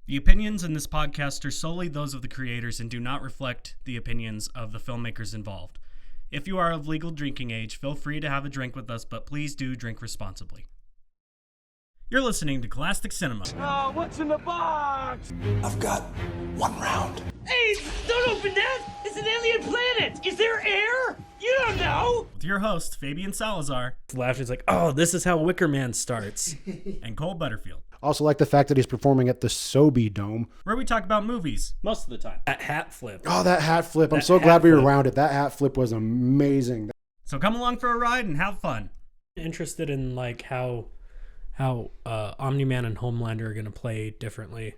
The opinions in this podcast are solely those of the creators and do not reflect the opinions of the filmmakers involved. If you are of legal drinking age, feel free to have a drink with us, but please do drink responsibly. You're listening to Cole-astic Cinema. Oh, what's in the box? I've got 1 round. Hey, don't open that! It's an alien planet! Is there air? You don't know! With your host, Fabian Salazar. He's like, oh, this is how Wicker Man starts. And Cole Butterfield. Also like the fact that he's performing at the Sobe Dome. Where we talk about movies, most of the time. That hat flip. Oh, that hat flip. I'm so glad we were around it. That hat flip was amazing. So come along for a ride and have fun. Interested in like how Omni-Man and Homelander are going to play differently.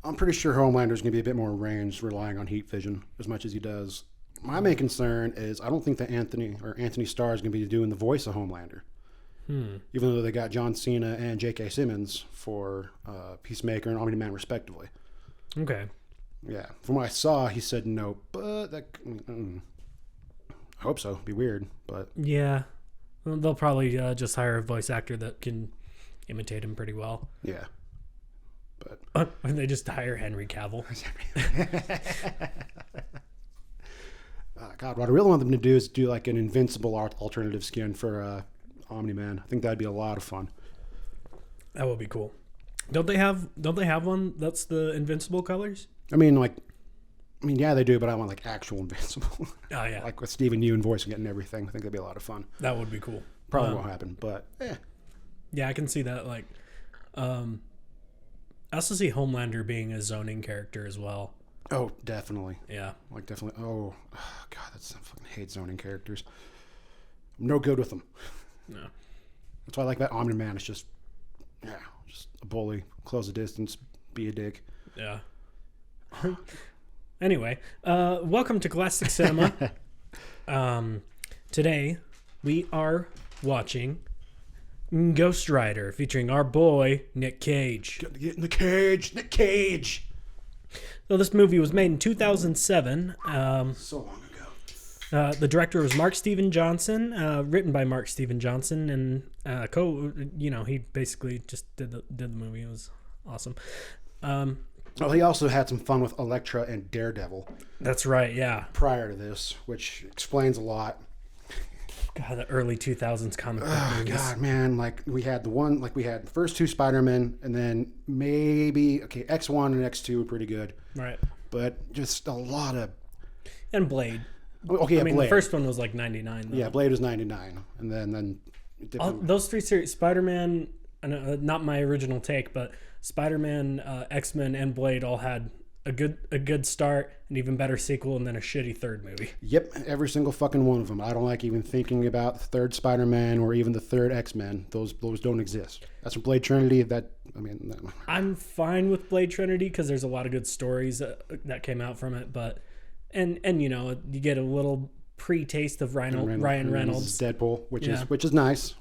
I'm pretty sure Homelander's going to be a bit more ranged, relying on heat vision as much as he does. My main concern is I don't think that Anthony Starr is going to be doing the voice of Homelander. Even though they got John Cena and J.K. Simmons for Peacemaker and Omni-Man respectively. Okay. Yeah. From what I saw, he said no, but I hope so. It'd be weird, but... Yeah. Well, they'll probably just hire a voice actor that can imitate him pretty well. Yeah. But... and they just hire Henry Cavill. God, what I really want them to do is do like an invincible alternative skin for Omni-Man. I think that'd be a lot of fun. That would be cool. Don't they have one that's the invincible colors? Yeah, they do, but I want like actual invincible. Oh yeah. Like with Stephen Yeun voicing it and everything. I think that'd be a lot of fun. That would be cool. Probably won't happen, but yeah, I can see that. Like, I also see Homelander being a zoning character as well. Oh, definitely. Yeah. Like definitely. Oh God, I fucking hate zoning characters. I'm no good with them. No. That's why I like that Omni-Man. It's just a bully. Close the distance. Be a dick. Yeah. Anyway, welcome to Cole-astic Cinema. Today, we are watching Ghost Rider, featuring our boy, Nick Cage. Get in the cage, Nick Cage! So this movie was made in 2007. So long ago. The director was Mark Steven Johnson, written by Mark Steven Johnson, and he basically just did the movie. It was awesome. Well, he also had some fun with Elektra and Daredevil. That's right, yeah. Prior to this, which explains a lot. God, the early 2000s comic book movies. God, man, we had the first two Spider-Men, and then maybe X1 and X2 were pretty good. Right. But just a lot of... And Blade. Okay, yeah, Blade. The first one was like 99, though. Yeah, Blade was 99. And then those three series, Spider-Man, not my original take, but Spider-Man, X-Men, and Blade all had a good start, an even better sequel, and then a shitty third movie. Yep, every single fucking one of them. I don't like even thinking about the third Spider-Man or even the third X-Men. Those don't exist. That's from Blade Trinity. I'm fine with Blade Trinity because there's a lot of good stories that came out from it, but and you get a little pre-taste of Ryan Reynolds Deadpool, which is nice,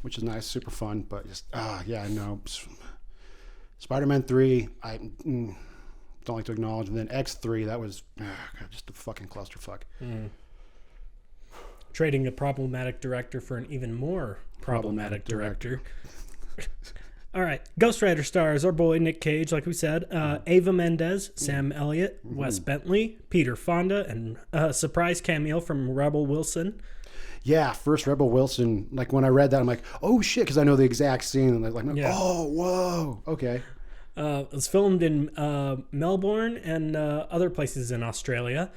super fun, but just no. Spider-Man 3, I don't like to acknowledge, and then X3, that was just a fucking clusterfuck. Trading a problematic director for an even more problematic director. All right, Ghost Rider stars our boy Nick Cage, like we said, Ava Mendes, Sam Elliott, Wes Bentley, Peter Fonda, and a surprise cameo from Rebel Wilson. Yeah, first Rebel Wilson. Like when I read that, I'm like, oh shit, because I know the exact scene. And oh, whoa, okay. It was filmed in Melbourne and other places in Australia.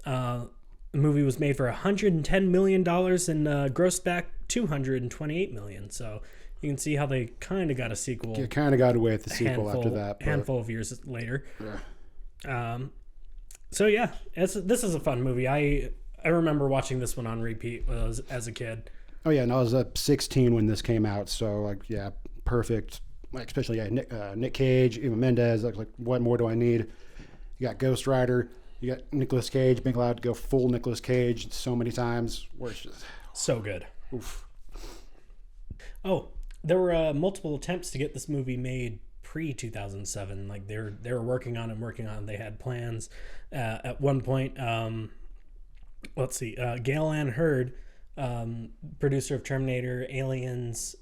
The movie was made for $110 million and grossed back $228 million. So you can see how they kind of got a sequel. Yeah, kind of got away with the sequel after that. A handful of years later. Yeah. So yeah, this is a fun movie. I remember watching this one on repeat as a kid. Oh yeah, and I was 16 when this came out. So perfect. Especially Nick Cage, Eva Mendes. Like what more do I need? You got Ghost Rider. You got Nicolas Cage. Being allowed to go full Nicolas Cage so many times. Where it's just so good. Oof. Oh, there were multiple attempts to get this movie made pre-2007. Like they were working on it. They had plans. At one point, Gail Ann Hurd, producer of Terminator, Aliens,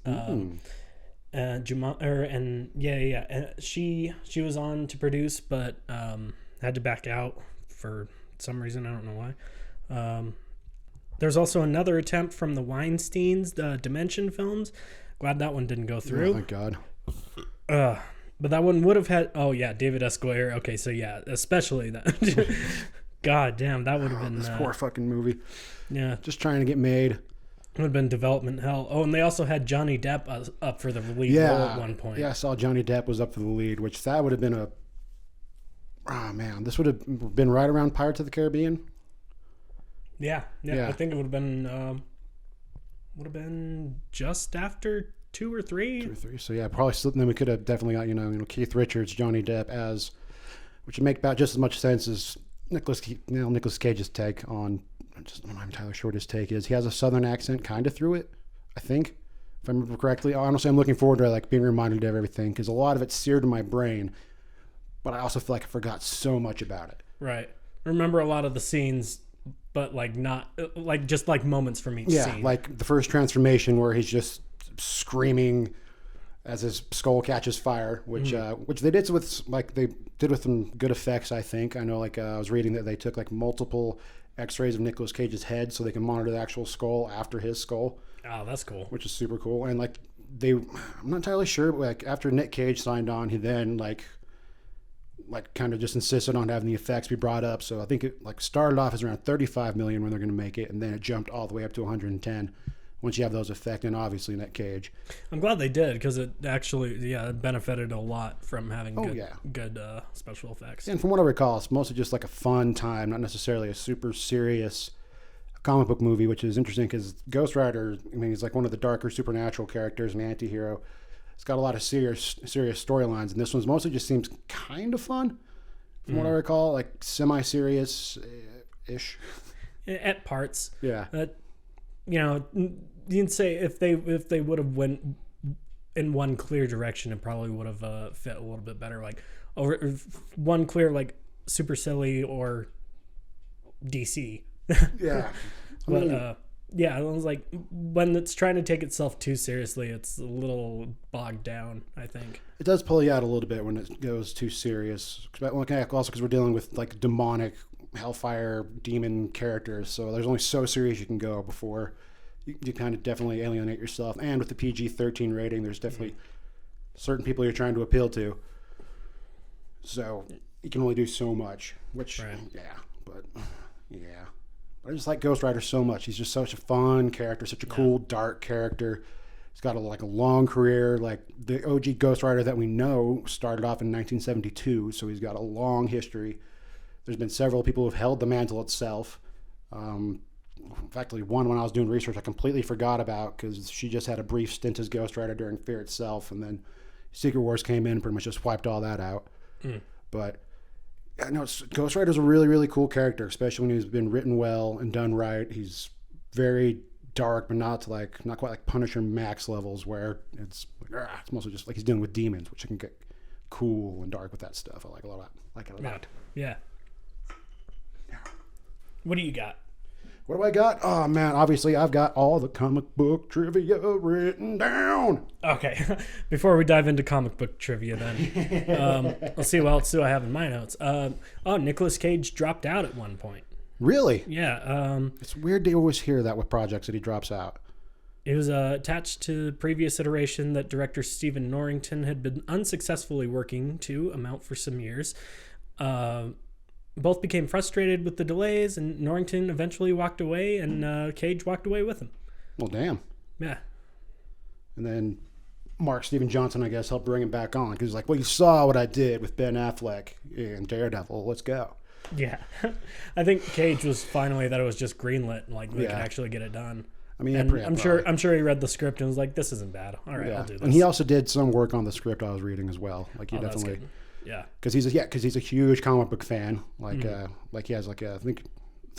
She was on to produce, but had to back out for some reason. I don't know why. There's also another attempt from the Weinsteins, the Dimension films. Glad that one didn't go through. Oh, thank God. But that one would have had. Oh yeah, David S. Goyer. Okay, so yeah, especially that. God damn, that would have been This poor fucking movie. Yeah, Just trying to get made. would have been development hell. Oh, and they also had Johnny Depp up for the lead role at one point. Yeah, I saw Johnny Depp was up for the lead, which that would have been this would have been right around Pirates of the Caribbean. Yeah. Yeah. I think it would have been just after 2 or 3. 2 or 3. So yeah, probably. Then we could have definitely got Keith Richards, Johnny Depp which would make about just as much sense as Nicolas Cage's take on. I'm not entirely sure what his take is. He has a Southern accent kind of through it, I think, if I remember correctly. Honestly, I'm looking forward to being reminded of everything because a lot of it's seared in my brain, but I also feel like I forgot so much about it. Right. Remember a lot of the scenes, but not just moments from each scene. Yeah, like the first transformation where he's just screaming as his skull catches fire, which they did with some good effects. I think I know. I was reading that they took multiple X-rays of Nicolas Cage's head so they can monitor the actual skull after his skull. Oh, that's cool. Which is super cool. And I'm not entirely sure, but after Nick Cage signed on, he then kind of just insisted on having the effects be brought up. So I think it started off as around 35 million when they're going to make it, and then it jumped all the way up to 110 once you have those effects, and obviously Nick Cage. I'm glad they did because it actually it benefited a lot from having good special effects. And from what I recall, it's mostly just a fun time, not necessarily a super serious comic book movie, which is interesting because Ghost Rider, he's one of the darker supernatural characters, an anti-hero. It's got a lot of serious storylines, and this one mostly just seems kind of fun, from what I recall, semi-serious ish at parts. Yeah. You can say if they would have went in one clear direction, it probably would have fit a little bit better. Over one clear super silly or DC. Yeah. But I was when it's trying to take itself too seriously, it's a little bogged down, I think. It does pull you out a little bit when it goes too serious. Also because we're dealing with demonic hellfire demon characters, so there's only so serious you can go before you kind of definitely alienate yourself. And with the PG-13 rating, there's definitely certain people you're trying to appeal to, so you can only do so much, which but I just like Ghost Rider so much. He's just such a fun character, such a cool dark character. He's got a long career. The OG Ghost Rider that we know started off in 1972, so he's got a long history. There's been several people who've held the mantle itself. In fact, one when I was doing research I completely forgot about because she just had a brief stint as Ghost Rider during Fear itself, and then Secret Wars came in and pretty much just wiped all that out. But Ghost Rider's a really, really cool character, especially when he's been written well and done right. He's very dark, but not quite like Punisher Max levels where it's mostly just he's dealing with demons, which can get cool and dark with that stuff. I like it a lot. Yeah. What do you got? What do I got? Oh man, obviously I've got all the comic book trivia written down. Okay, before we dive into comic book trivia, then let's see what else do I have in my notes. Nicolas Cage dropped out at one point. Really? Yeah. It's weird to always hear that with projects that he drops out. It was attached to the previous iteration that director Stephen Norrington had been unsuccessfully working to amount for some years. Both became frustrated with the delays, and Norrington eventually walked away, and Cage walked away with him. Well, damn. Yeah. And then Mark Steven Johnson, I guess, helped bring him back on because he's you saw what I did with Ben Affleck and Daredevil. Let's go. Yeah. I think Cage was finally that it was just greenlit, we could actually get it done. I mean, I'm sure he read the script and was this isn't bad. All right, I'll do this. And he also did some work on the script I was reading as well. He definitely. That's good. Yeah, because he's a huge comic book fan. He has I think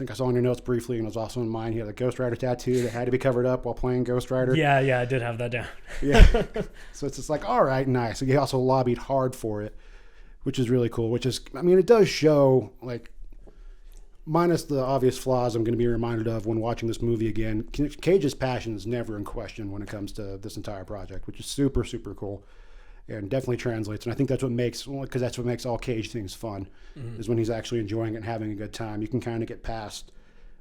I saw in your notes briefly, and it was also in mine. He had a Ghost Rider tattoo that had to be covered up while playing Ghost Rider. Yeah, I did have that down. Yeah, so it's just all right, nice. He also lobbied hard for it, which is really cool. Which is, it does show minus the obvious flaws I'm going to be reminded of when watching this movie again, Cage's passion is never in question when it comes to this entire project, which is super, super cool. And definitely translates. And I think that's what makes, because that's what makes all Cage things fun, is when he's actually enjoying it and having a good time. You can kind of get past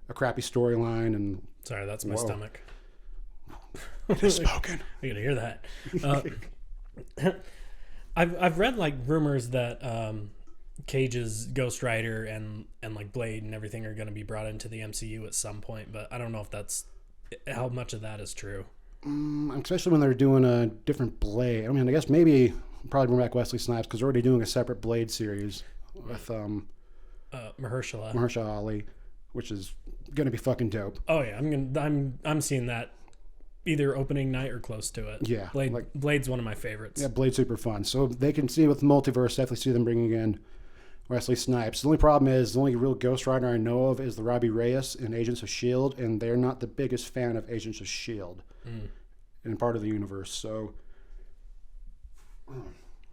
a crappy storyline and... Sorry, that's my stomach. It is spoken. I gotta hear that. I've read like rumors that Cage's Ghost Rider and like Blade and everything are going to be brought into the MCU at some point, but I don't know if that's how much of that is true. Especially when they're doing a different Blade. I mean, I guess maybe probably bring back Wesley Snipes because they're already doing a separate Blade series with Mahershala Ali, which is going to be fucking dope. Oh yeah, I'm seeing that either opening night or close to it. Yeah, Blade's one of my favorites. Yeah, Blade's super fun. So they can see with the multiverse, definitely see them bringing in Wesley Snipes. The only problem is the only real Ghost Rider I know of is the Robbie Reyes in Agents of S.H.I.E.L.D., and they're not the biggest fan of Agents of S.H.I.E.L.D. In part of the universe. So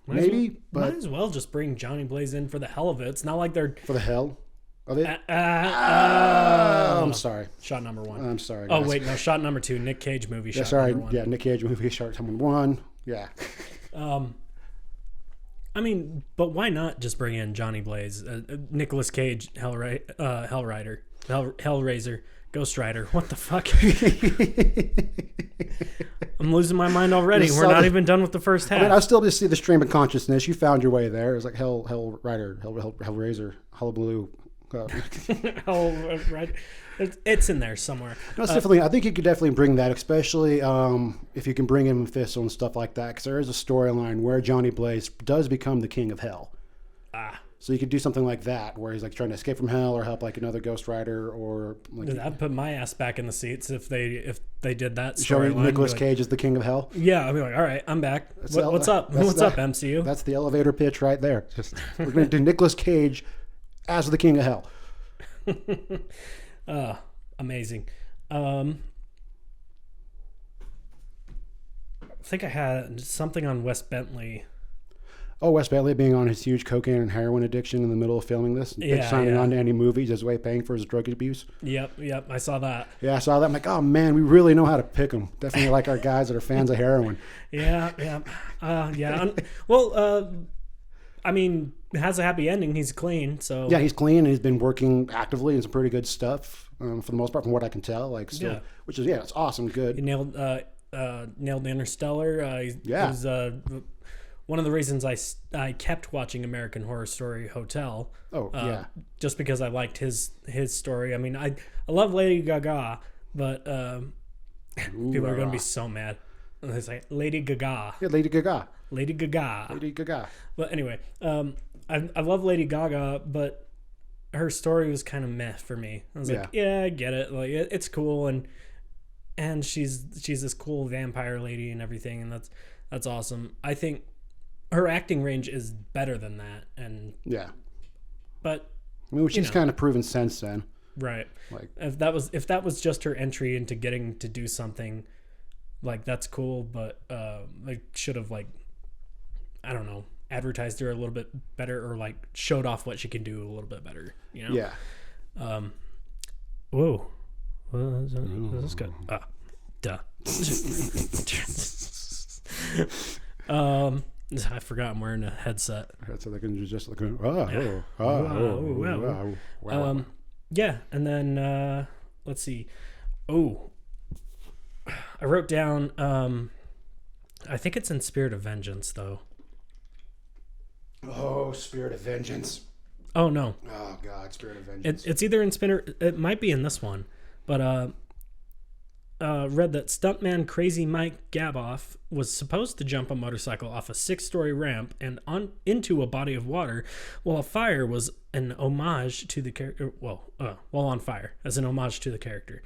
maybe, but might as well just bring Johnny Blaze in for the hell of it. It's not like they're for the hell. Are they? I'm sorry. Shot number one. I'm sorry. Oh Guys. wait, no. Shot number two. Nick Cage movie. Yeah, shot sorry. number one. Yeah, Nick Cage movie. Shot number one. Yeah. I mean, but why not just bring in Johnny Blaze, Nicolas Cage, Hellraiser, Ghost Rider? What the fuck? I'm losing my mind already. We're not even done with the first half. I mean, I still just see the stream of consciousness. You found your way there. It's like Hellraiser, Hullabaloo. Right. It's in there somewhere. No, it's definitely. I think you could definitely bring that, especially if you can bring in Mephisto and stuff like that, because there is a storyline where Johnny Blaze does become the king of hell. So you could do something like that, where he's like trying to escape from hell or help like another Ghost Rider, or like I'd put my ass back in the seats if they did that. Showing Nicolas Cage as the king of hell. Yeah, I'd be like, all right, I'm back. What's up? What's up, MCU? That's the elevator pitch right there. We're going to do Nicolas Cage as the king of hell. Amazing. I think I had something on Wes Bentley. Oh, Wes Bentley being on his huge cocaine and heroin addiction in the middle of filming this. Signing on to any movies as way paying for his drug abuse. Yep. I saw that. Yeah, I saw that. I'm like, oh, man, we really know how to pick them. Definitely like our guys that are fans of heroin. Yeah. Well, I mean, it has a happy ending. He's clean, so... Yeah, he's clean, and he's been working actively in some pretty good stuff, for the most part, from what I can tell. Like, still, yeah. Which is, it's awesome, good. He nailed Interstellar. He was one of the reasons I kept watching American Horror Story Hotel. Oh, yeah. Just because I liked his story. I mean, I love Lady Gaga, but people are going to be so mad. They say Lady Gaga. Yeah, Lady Gaga. Lady Gaga. Lady Gaga. But anyway, I love Lady Gaga, but her story was kind of meh for me. I was like, yeah, I get it. Like, it's cool, and she's this cool vampire lady and everything, and that's awesome. I think her acting range is better than that, and but I mean, which she's kind of proven since then, right? Like, if that was just her entry into getting to do something, like, that's cool, but like, should have, like, I don't know, advertised her a little bit better, or like showed off what she can do a little bit better, you know? Yeah. Whoa. What is this good? Duh. I forgot I'm wearing a headset. So they can just look. Yeah, and then let's see. Oh, I wrote down. I think it's in Spirit of Vengeance, though. Oh, Spirit of Vengeance. Oh no. Oh God, Spirit of Vengeance. It's either in Spinner. It might be in this one, but read that stuntman Crazy Mike Gaboff was supposed to jump a motorcycle off a 6-story ramp and into a body of water, while a fire was an homage to the character. While on fire, as an homage to the character.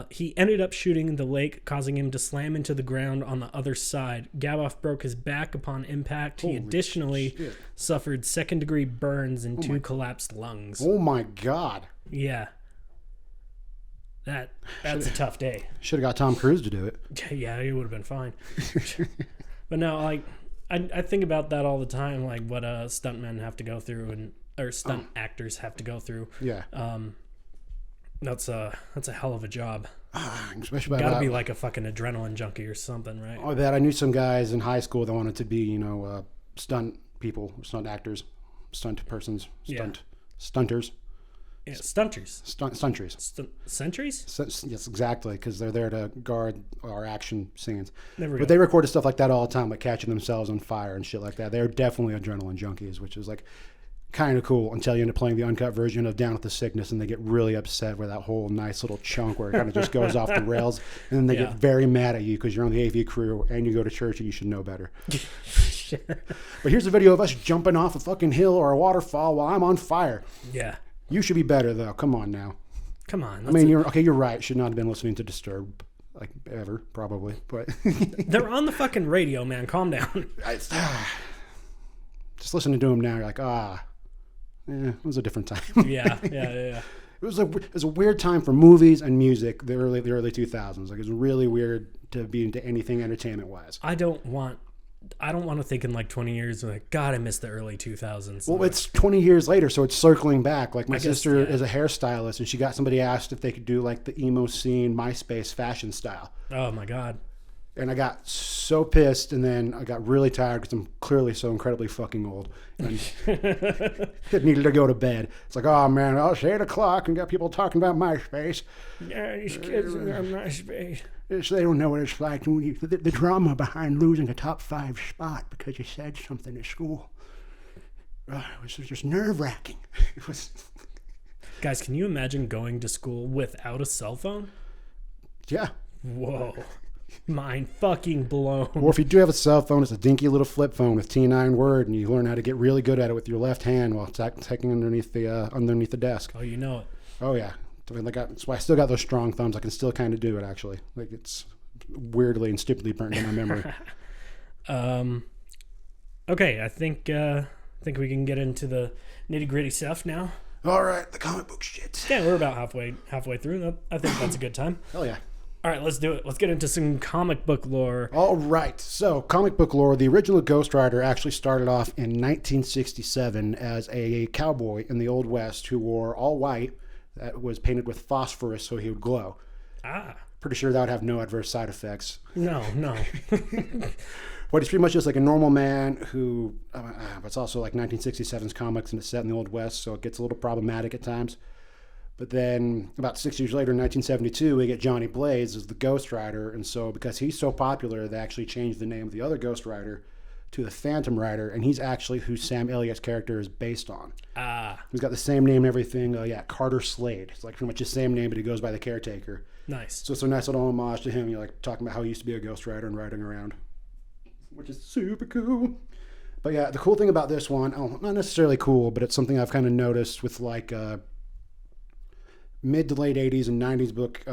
He ended up shooting the lake, causing him to slam into the ground on the other side. Gaboff broke his back upon impact. He additionally suffered second-degree burns and 2 collapsed lungs. Oh my God. Yeah. That's a tough day. Should have got Tom Cruise to do it. Yeah, he would have been fine. But no, like, I think about that all the time, like what stuntmen have to go through, and or stunt actors have to go through. Yeah. That's a hell of a job. Especially Got to be like a fucking adrenaline junkie or something, right? Oh, that I knew some guys in high school that wanted to be, stunt people, stunt actors, stunt persons, stunters. Yeah, stunters. Stuntries. Sentries? Yes, exactly, because they're there to guard our action scenes. Never But they recorded stuff like that all the time, like catching themselves on fire and shit like that. They're definitely adrenaline junkies, which is like kind of cool until you end up playing the uncut version of Down with the Sickness and they get really upset with that whole nice little chunk where it kind of just goes off the rails. And then they get very mad at you because you're on the AV crew and you go to church and you should know better. But here's a video of us jumping off a fucking hill or a waterfall while I'm on fire. Yeah. You should be better, though. Come on now. Come on. I mean, you're right. Should not have been listening to Disturbed, like, ever, probably. But they're on the fucking radio, man. Calm down. Just listening to them now, you're like, it was a different time. Yeah. It was a weird time for movies and music, the early 2000s. Like, it was really weird to be into anything entertainment-wise. I don't want to think in like 20 years, like, God, I miss the early 2000s. Well, it's 20 years later, so it's circling back. Like, my sister is a hairstylist, and she got somebody asked if they could do, like, the emo scene, MySpace fashion style. Oh, my God. And I got so pissed, and then I got really tired because I'm clearly so incredibly fucking old. And needed to go to bed. It's like, oh, man, it's 8 o'clock, and got people talking about MySpace. Yeah, these kids are on MySpace. They don't know what it's like. The drama behind losing a top 5 spot because you said something at school. It was just nerve-wracking. It was. Guys, can you imagine going to school without a cell phone? Yeah. Whoa. Mind fucking blown. Or if you do have a cell phone, it's a dinky little flip phone with T9 Word, and you learn how to get really good at it with your left hand while taking underneath the desk. Oh, you know it. Oh, yeah. That's why I still got those strong thumbs. I can still kind of do it, actually. Like, it's weirdly and stupidly burnt in my memory. Okay, I think we can get into the nitty-gritty stuff now. All right, the comic book shit. Yeah, we're about halfway through. I think that's a good time. Hell yeah. All right, let's do it. Let's get into some comic book lore. All right. So, comic book lore. The original Ghost Rider actually started off in 1967 as a cowboy in the Old West who wore all white that was painted with phosphorus so he would glow. Pretty sure that would have no adverse side effects. No. But he's pretty much just like a normal man who, it's also like 1967's comics and it's set in the Old West, so it gets a little problematic at times. But then about 6 years later, in 1972, we get Johnny Blaze as the Ghost Rider. And so because he's so popular, they actually changed the name of the other Ghost Rider to the Phantom Rider. And he's actually who Sam Elliott's character is based on. He's got the same name and everything. Carter Slade. It's like pretty much the same name, but he goes by the Caretaker. Nice. So it's a nice little homage to him. You're like talking about how he used to be a Ghost Rider and riding around, which is super cool. But yeah, the cool thing about this one, not necessarily cool, but it's something I've kind of noticed with like mid to late 80s and 90s book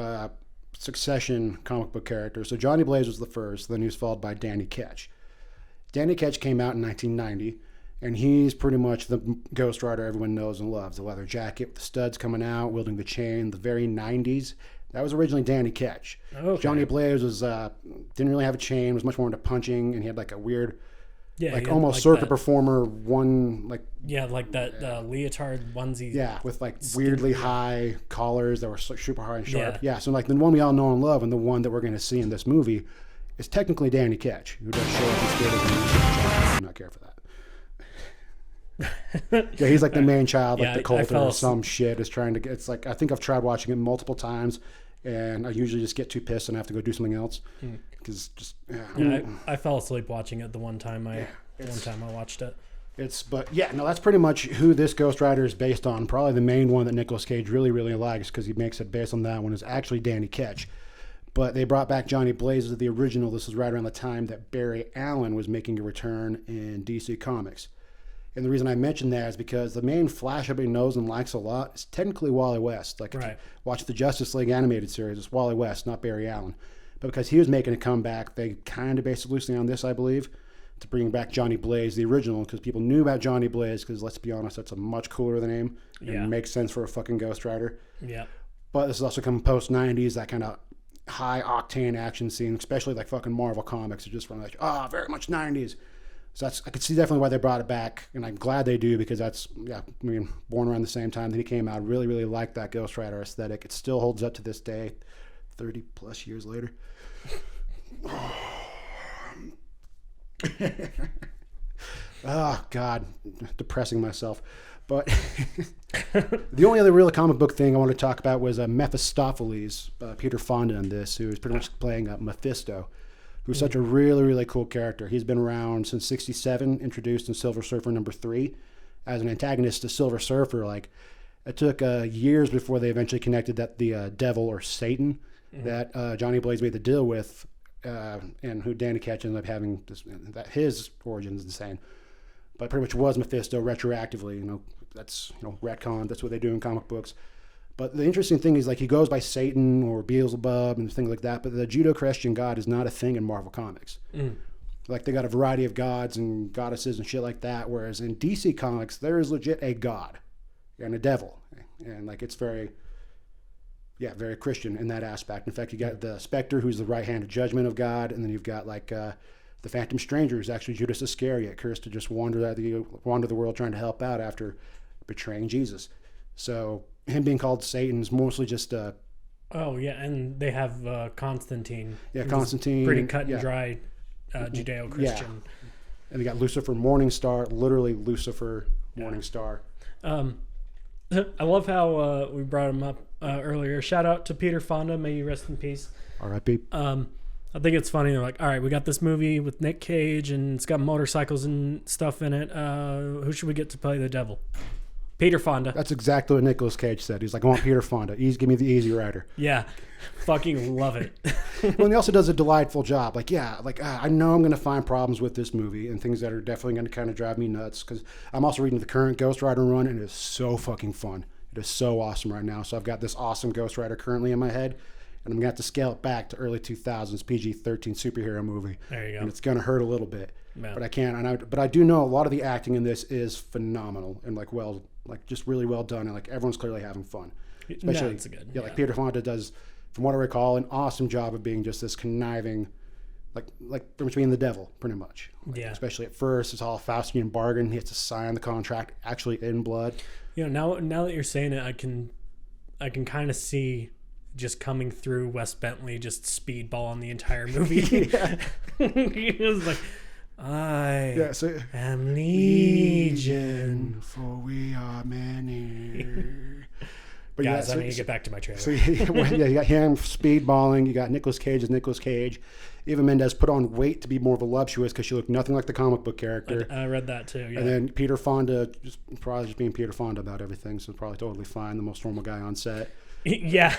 succession comic book characters. So Johnny Blaze was the first, then he was followed by Danny Ketch. Danny Ketch came out in 1990, and he's pretty much the Ghost Rider everyone knows and loves. The leather jacket with the studs coming out, wielding the chain, the very 90s. That was originally Danny Ketch. Okay. Johnny Blaze was didn't really have a chain, was much more into punching, and he had like a weird, almost circus performer one, like that leotard onesie. Yeah, with like weirdly high collars that were super high and sharp. Yeah, so like the one we all know and love, and the one that we're going to see in this movie is technically Danny Ketch, who does show up in theaters and I do not care for that. Yeah, he's like the main child, like the cult or some shit is trying to get. It's like I think I've tried watching it multiple times, and I usually just get too pissed and I have to go do something else because I fell asleep watching it the one time I watched it. That's pretty much who this Ghost Rider is based on. Probably the main one that Nicolas Cage really, really likes because he makes it based on that one is actually Danny Ketch. But they brought back Johnny Blaze as the original. This was right around the time that Barry Allen was making a return in DC Comics. And the reason I mention that is because the main Flash everybody knows and likes a lot is technically Wally West. Like if you watch the Justice League animated series, it's Wally West, not Barry Allen. But because he was making a comeback, they kind of based it loosely on this, I believe, to bring back Johnny Blaze, the original, because people knew about Johnny Blaze, because let's be honest, that's a much cooler name. And makes sense for a fucking Ghost Rider. Yeah. But this is also coming post-90s, that kind of high-octane action scene, especially like fucking Marvel Comics are just from like, very much 90s. So I could see definitely why they brought it back, and I'm glad they do because born around the same time that he came out. Really, really liked that Ghost Rider aesthetic. It still holds up to this day, 30 plus years later. Oh God, depressing myself. But the only other real comic book thing I want to talk about was Mephistopheles, Peter Fonda in this, who is pretty much playing Mephisto, who's such a really, really cool character. He's been around since '67, introduced in Silver Surfer #3 as an antagonist to Silver Surfer. Like, it took years before they eventually connected that the devil or Satan that Johnny Blaze made the deal with, and who Danny Ketch ended up having that his origin is insane. But pretty much was Mephisto retroactively. That's retcon. That's what they do in comic books. But the interesting thing is, like, he goes by Satan or Beelzebub and things like that. But the Judeo-Christian God is not a thing in Marvel Comics. Like, they got a variety of gods and goddesses and shit like that. Whereas in DC Comics, there is legit a god and a devil, and like it's very Christian in that aspect. In fact, you got the Spectre, who's the right hand of judgment of God, and then you've got like the Phantom Stranger, who's actually Judas Iscariot, cursed to just wander the world trying to help out after betraying Jesus. So him being called Satan is mostly just oh yeah, and they have Constantine. Yeah, Constantine, pretty cut and dry Judeo-Christian. Yeah. And they got Lucifer Morningstar, literally Lucifer Morningstar. I love how we brought him up earlier. Shout out to Peter Fonda. May you rest in peace. R.I.P. I think it's funny. They're like, all right, we got this movie with Nick Cage and it's got motorcycles and stuff in it. Who should we get to play the devil? Peter Fonda. That's exactly what Nicolas Cage said. He's like, I want Peter Fonda. Give me the easy rider. Yeah. Fucking love it. Well, and he also does a delightful job. Like, I know I'm going to find problems with this movie and things that are definitely going to kind of drive me nuts, because I'm also reading the current Ghost Rider run, and it is so fucking fun. It is so awesome right now. So I've got this awesome Ghost Rider currently in my head, and I'm going to have to scale it back to early 2000s PG-13 superhero movie. There you go. And it's going to hurt a little bit. Yeah. But I can't. But I do know a lot of the acting in this is phenomenal and just really well done, and like everyone's clearly having fun. Especially, it's good. Like Peter Fonda does, from what I recall, an awesome job of being just this conniving, like pretty much being the devil, pretty much. Yeah. Especially at first, it's all Faustian bargain. He has to sign the contract actually in blood. Now that you're saying it, I can kind of see just coming through Wes Bentley, just speedballing the entire movie. He was like, I am Legion, for we are many. But guys, I need to get back to my trailer. So you got him speedballing. You got Nicolas Cage as Nicolas Cage. Eva Mendes put on weight to be more voluptuous because she looked nothing like the comic book character. I read that too. Yeah. And then Peter Fonda, probably just being Peter Fonda about everything, so probably totally fine. The most normal guy on set. Yeah.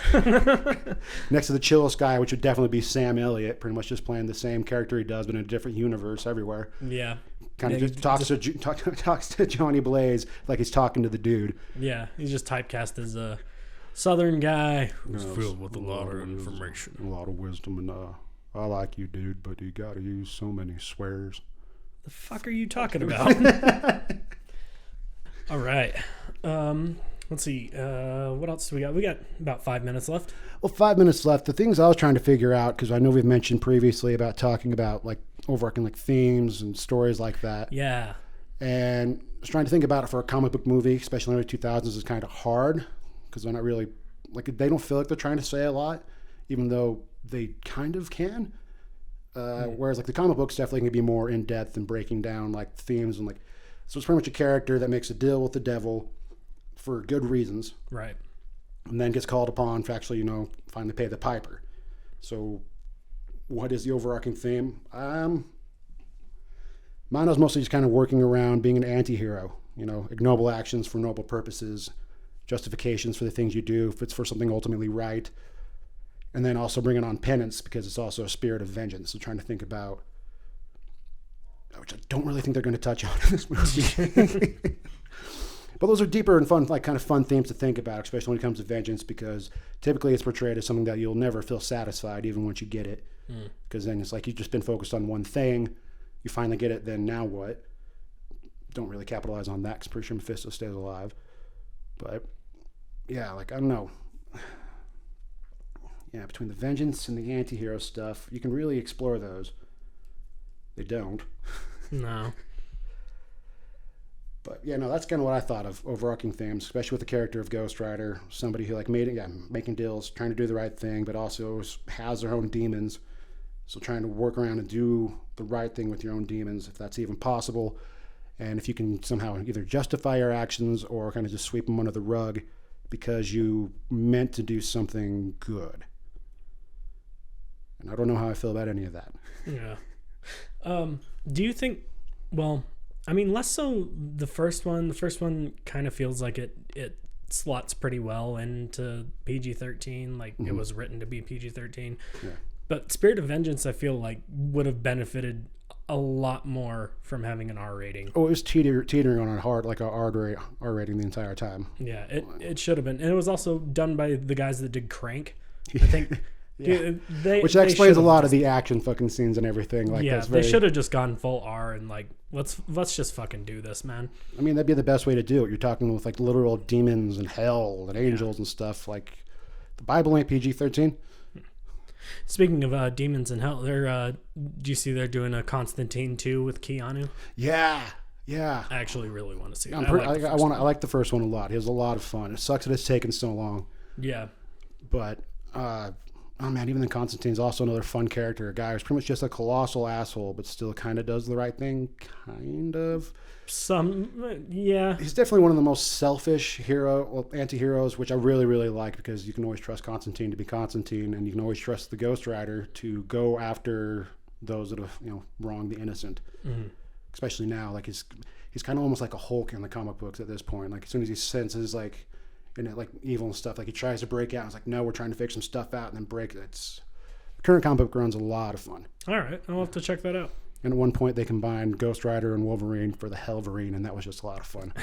Next to the chillest guy, which would definitely be Sam Elliott, pretty much just playing the same character he does, but in a different universe everywhere. Yeah. Kind of just talks to Johnny Blaze like he's talking to the dude. Yeah, he's just typecast as a Southern guy who's filled with a lot of information. A lot of wisdom, and I like you, dude, but you got to use so many swears. The fuck are you talking about? All right. Let's see. What else do we got? We got about 5 minutes left. Well, 5 minutes left. The things I was trying to figure out, because I know we've mentioned previously about talking about like overarching like themes and stories like that. Yeah. And I was trying to think about it for a comic book movie, especially in the 2000s, is kind of hard because they're not really like, they don't feel like they're trying to say a lot, even though they kind of can. Whereas like the comic books definitely can be more in depth and breaking down like themes and like, so it's pretty much a character that makes a deal with the devil for good reasons, right? And then gets called upon to actually, finally pay the piper. So, what is the overarching theme? Mine was mostly just kind of working around being an anti-hero. Ignoble actions for noble purposes, justifications for the things you do if it's for something ultimately right, and then also bringing on penance because it's also a spirit of vengeance. So, trying to think about, which I don't really think they're going to touch on in this movie. But those are deeper and fun, like kind of fun themes to think about, especially when it comes to vengeance, because typically it's portrayed as something that you'll never feel satisfied even once you get it. Because then it's like you've just been focused on one thing, you finally get it, then now what? Don't really capitalize on that because pretty sure Mephisto stays alive. But yeah, like I don't know. Yeah, between the vengeance and the anti-hero stuff, you can really explore those. They don't. No. But yeah, no, that's kind of what I thought of overarching themes, especially with the character of Ghost Rider, somebody who like making deals, trying to do the right thing, but also has their own demons. So trying to work around and do the right thing with your own demons, if that's even possible, and if you can somehow either justify your actions or kind of just sweep them under the rug because you meant to do something good. And I don't know how I feel about any of that. Yeah. Do you think? Well, I mean, less so the first one. The first one kind of feels like it slots pretty well into PG-13. Like it was written to be PG-13. Yeah. But Spirit of Vengeance, I feel like would have benefited a lot more from having an R rating. Oh, it was teetering on a R rating the entire time. Yeah, it should have been, and it was also done by the guys that did Crank. I think. Yeah. They explains a lot of the action fucking scenes and everything. Like, yeah, that's very, they should have just gone full R and like let's just fucking do this, man. I mean, that'd be the best way to do it. You're talking with like literal demons and hell and angels and stuff. Like, the Bible ain't PG-13. Speaking of demons and hell, do you see they're doing a Constantine 2 with Keanu? Yeah. I actually really want to see that. I like the first one a lot. It was a lot of fun. It sucks that it's taken so long. Yeah. But, oh man, even then Constantine's also another fun character. A guy who's pretty much just a colossal asshole, but still kind of does the right thing. Kind of. Yeah. He's definitely one of the most selfish anti-heroes, which I really, really like, because you can always trust Constantine to be Constantine, and you can always trust the Ghost Rider to go after those that have, wronged the innocent. Mm-hmm. Especially now, like he's kind of almost like a Hulk in the comic books at this point. Like as soon as he senses like evil and stuff, like he tries to break out. And it's like, no, we're trying to fix some stuff out, and then break it. The current comic book run's a lot of fun. All right, I'll have to check that out. And at one point, they combined Ghost Rider and Wolverine for the Hellverine, and that was just a lot of fun.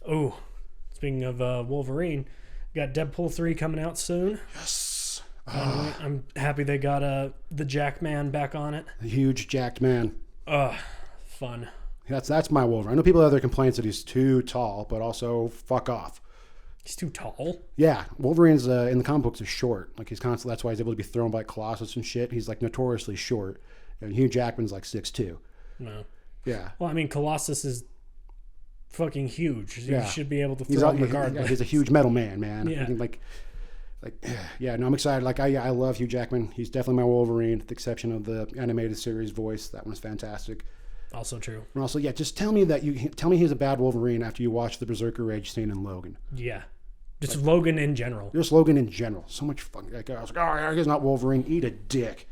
Oh, speaking of Wolverine, we got Deadpool 3 coming out soon. Yes. I'm happy they got the Jackman back on it. A huge jacked man. Fun. That's my Wolverine. I know people have their complaints that he's too tall, but also fuck off. He's too tall? Yeah. Wolverine's in the comic books is short. Like he's constantly, that's why he's able to be thrown by Colossus and shit. He's like notoriously short. And Hugh Jackman's like 6'2". No. Yeah. Well, I mean, Colossus is fucking huge. You Yeah. should be able to throw him regardless. He's a huge metal man. Yeah. I mean, yeah, no, I'm excited. Like, I love Hugh Jackman. He's definitely my Wolverine, with the exception of the animated series voice. That one's fantastic. Also true. And also, yeah, just tell me he's a bad Wolverine after you watch the Berserker Rage scene in Logan. Yeah. Just Logan in general. Just Logan in general. So much fun. Like, I was like, oh, he's not Wolverine. Eat a dick.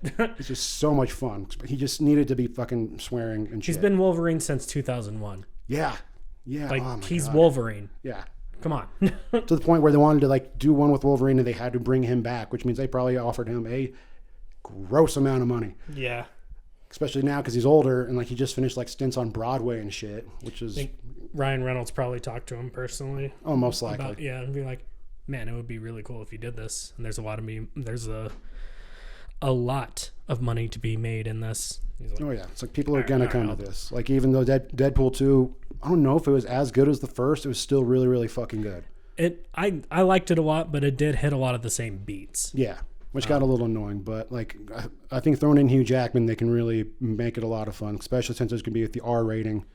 It's just so much fun. He just needed to be fucking swearing and shit. He's been Wolverine since 2001. Yeah. Yeah. Like, he's God. Wolverine. Yeah. Come on. To the point where they wanted to like do one with Wolverine and they had to bring him back, which means they probably offered him a gross amount of money. Yeah. Especially now because he's older and like he just finished like stints on Broadway and shit, which is. I think Ryan Reynolds probably talked to him personally. Oh, most likely. And be like, man, it would be really cool if you did this. And there's a lot of money to be made in this. Like, oh yeah, it's like people are gonna come to this. Like even though Deadpool 2, I don't know if it was as good as the first. It was still really, really fucking good. I liked it a lot, but it did hit a lot of the same beats. Yeah, which got a little annoying. But like I think throwing in Hugh Jackman, they can really make it a lot of fun, especially since it's gonna be with the R rating,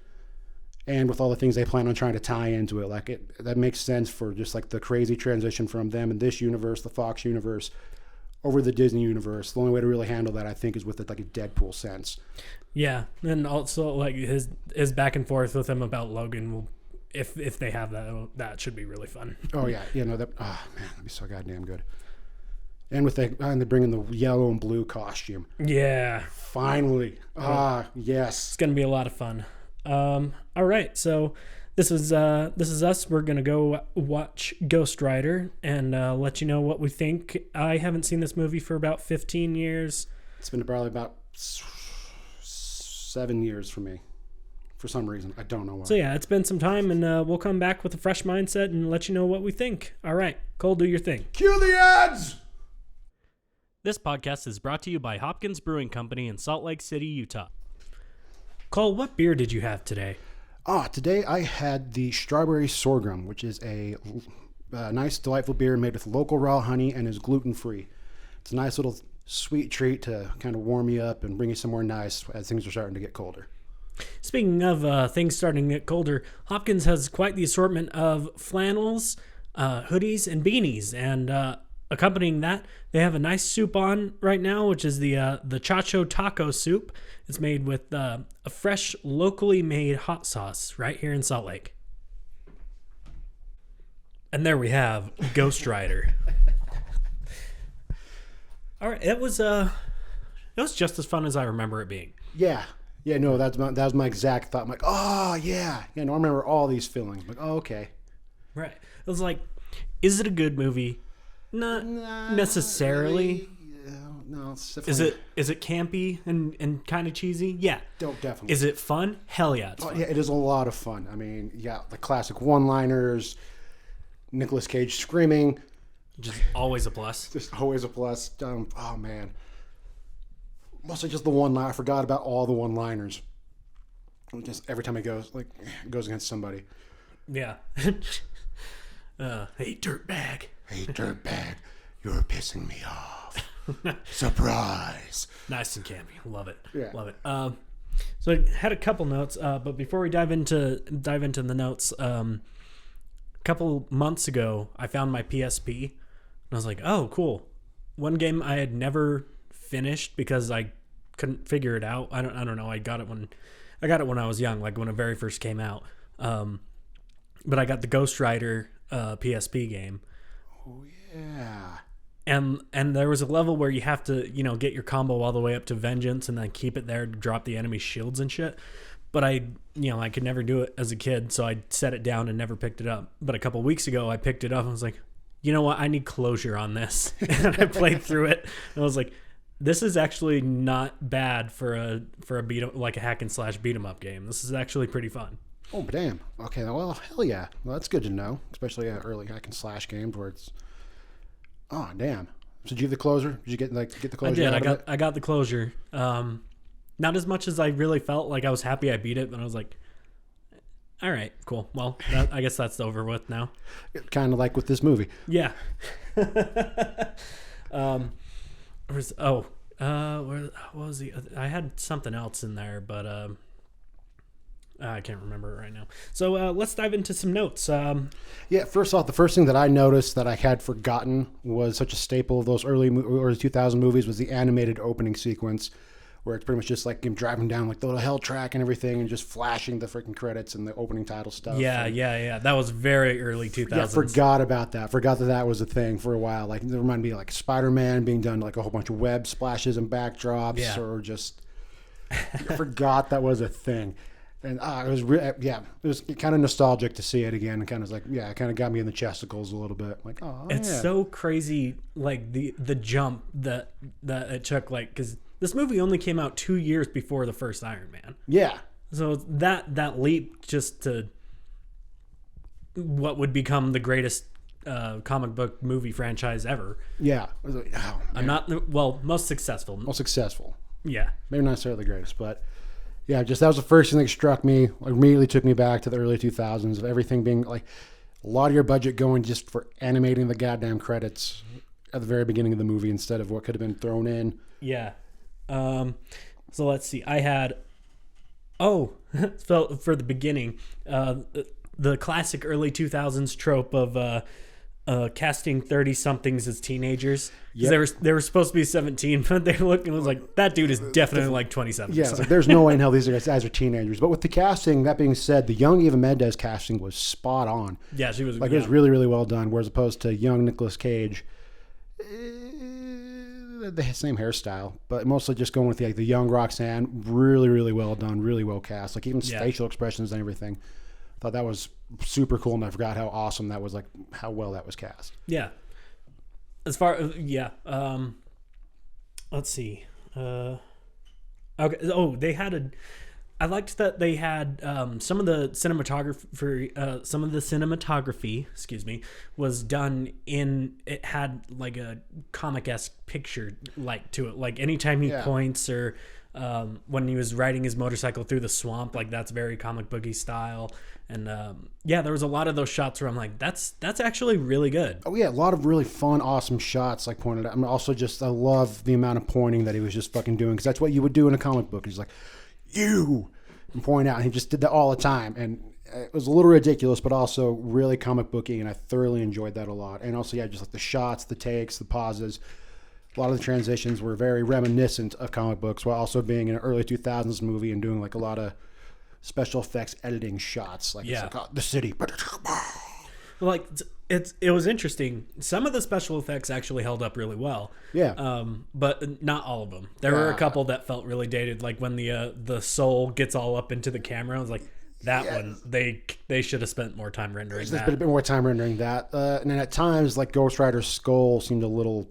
and with all the things they plan on trying to tie into it. Like that makes sense for just like the crazy transition from them in this universe, the Fox universe, over the Disney universe. The only way to really handle that, I think, is with like a Deadpool sense. Yeah, and also like his back and forth with him about Logan will, if they have that should be really fun. Oh yeah, man, that'd be so goddamn good. And they bring in the yellow and blue costume. Yeah, finally. Yes, it's gonna be a lot of fun. All right, so. This is us. We're gonna go watch Ghost Rider and let you know what we think. I haven't seen this movie for about 15 years. It's been probably about 7 years for me. For some reason, I don't know why. So yeah, it's been some time, and we'll come back with a fresh mindset and let you know what we think. All right, Cole, do your thing. Cue the ads. This podcast is brought to you by Hopkins Brewing Company in Salt Lake City, Utah. Cole, what beer did you have today? Today I had the Strawberry Sorghum, which is a nice, delightful beer made with local raw honey and is gluten-free. It's a nice little sweet treat to kind of warm you up and bring you somewhere nice as things are starting to get colder. Speaking of things starting to get colder, Hopkins has quite the assortment of flannels, hoodies, and beanies. And accompanying that, they have a nice soup on right now, which is the Chacho Taco Soup. It's made with a fresh, locally made hot sauce right here in Salt Lake. And there we have Ghost Rider. All right, it was just as fun as I remember it being. Yeah. Yeah, no, that was my exact thought. I'm like, oh, yeah. Yeah, no, I remember all these feelings. I'm like, oh, okay. Right. It was like, is it a good movie? Not necessarily. No, it's definitely... Is it campy and kind of cheesy? Yeah. Definitely. Is it fun? Hell yeah, it's fun. Yeah, it is a lot of fun. I mean, yeah, the classic one-liners, Nicolas Cage screaming. Just always a plus. Just always a plus. Oh, man. Mostly just the one-liner. I forgot about all the one-liners. Just every time he goes against somebody. Yeah. Hey, dirtbag. Hey, dirtbag. You're pissing me off. Surprise. Nice and campy. Love it. Yeah. Love it. So I had a couple notes, but before we dive into the notes, a couple months ago, I found my PSP, and I was like, oh, cool. One game I had never finished because I couldn't figure it out. I don't know. I got it when I was young, like when it very first came out. But I got the Ghost Rider PSP game. Oh yeah. And there was a level where you have to, get your combo all the way up to Vengeance and then keep it there to drop the enemy shields and shit. But I could never do it as a kid, so I set it down and never picked it up. But a couple weeks ago, I picked it up and was like, you know what? I need closure on this. And I played through it, and I was like, this is actually not bad for a like a hack and slash beat 'em up game. This is actually pretty fun. Oh damn. Okay. Well, hell yeah. Well, that's good to know, especially early hack and slash games where it's. Oh damn. So did you have the closure? Did you get the closure? I did. I got the closure. Not as much as I really felt like I was happy I beat it, but I was like, all right, cool. Well, I guess that's over with now. Kind of like with this movie. Yeah. What was the? I had something else in there, but I can't remember it right now. So let's dive into some notes. Yeah, first off, the first thing that I noticed that I had forgotten was such a staple of those early 2000 movies was the animated opening sequence, where it's pretty much just like him driving down like the little hell track and everything and just flashing the freaking credits and the opening title stuff. Yeah. That was very early 2000s. Yeah, forgot about that. Forgot that was a thing for a while. Like, it reminded me of like Spider-Man being done like a whole bunch of web splashes and backdrops, or just forgot that was a thing. And it was kind of nostalgic to see it again. And kind of like, it kind of got me in the chesticles a little bit. Like, oh, it's so crazy, like the jump that it took, like, because this movie only came out 2 years before the first Iron Man. Yeah. So that leap just to what would become the greatest comic book movie franchise ever. Yeah. Most successful. Most successful. Yeah. Maybe not necessarily the greatest, but yeah, just that was the first thing that struck me. Immediately took me back to the early 2000s of everything being like a lot of your budget going just for animating the goddamn credits at the very beginning of the movie instead of what could have been thrown in. Yeah. So let's see. I had, for the beginning, the classic early 2000s trope of casting 30-somethings as teenagers. Yep. They were supposed to be 17, but they looked and was like, that dude is definitely like 27. Yeah, like, there's no way in hell these guys are teenagers. But with the casting, that being said, the young Eva Mendes casting was spot on. Yeah, she was. Like, it was really, really well done, whereas opposed to young Nicolas Cage, the same hairstyle, but mostly just going with the young Roxanne. Really, really well done, really well cast. Like, even facial expressions and everything. I thought that was super cool, and I forgot how awesome that was, like how well that was cast. Yeah. As far let's see. Okay. Oh, they had I liked that they had some of the cinematography, was done in. It had like a comic-esque picture like to it. Like anytime he points or when he was riding his motorcycle through the swamp, like that's very comic booky style. And there was a lot of those shots where I'm like, that's actually really good. Oh yeah, a lot of really fun, awesome shots. Like pointed out. I mean, also just I love the amount of pointing that he was just fucking doing, because that's what you would do in a comic book. He's like, you and point out. And he just did that all the time. And it was a little ridiculous, but also really comic booky. And I thoroughly enjoyed that a lot. And also, yeah, just like the shots, the takes, the pauses. A lot of the transitions were very reminiscent of comic books while also being an early 2000s movie and doing like a lot of special effects editing shots. Like, it's like, oh, the city. Like it was interesting. Some of the special effects actually held up really well. Yeah. But not all of them. There were a couple that felt really dated. Like when the soul gets all up into the camera. I was like, that one they should have spent more time rendering that. A bit more time rendering that. And then at times, like Ghost Rider's skull seemed a little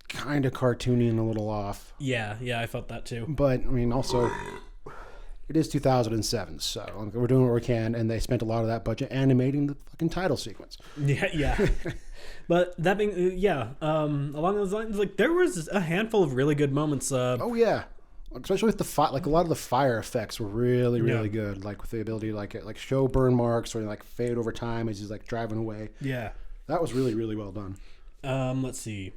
kind of cartoony and a little off. Yeah, I felt that too. But I mean, also, it is 2007, so we're doing what we can, and they spent a lot of that budget animating the fucking title sequence. Yeah. But that being, along those lines, like there was a handful of really good moments. Oh yeah, especially with the fire. Like a lot of the fire effects were really good. Like with the ability to like show burn marks or like fade over time as he's like driving away. Yeah, that was really really well done. Let's see.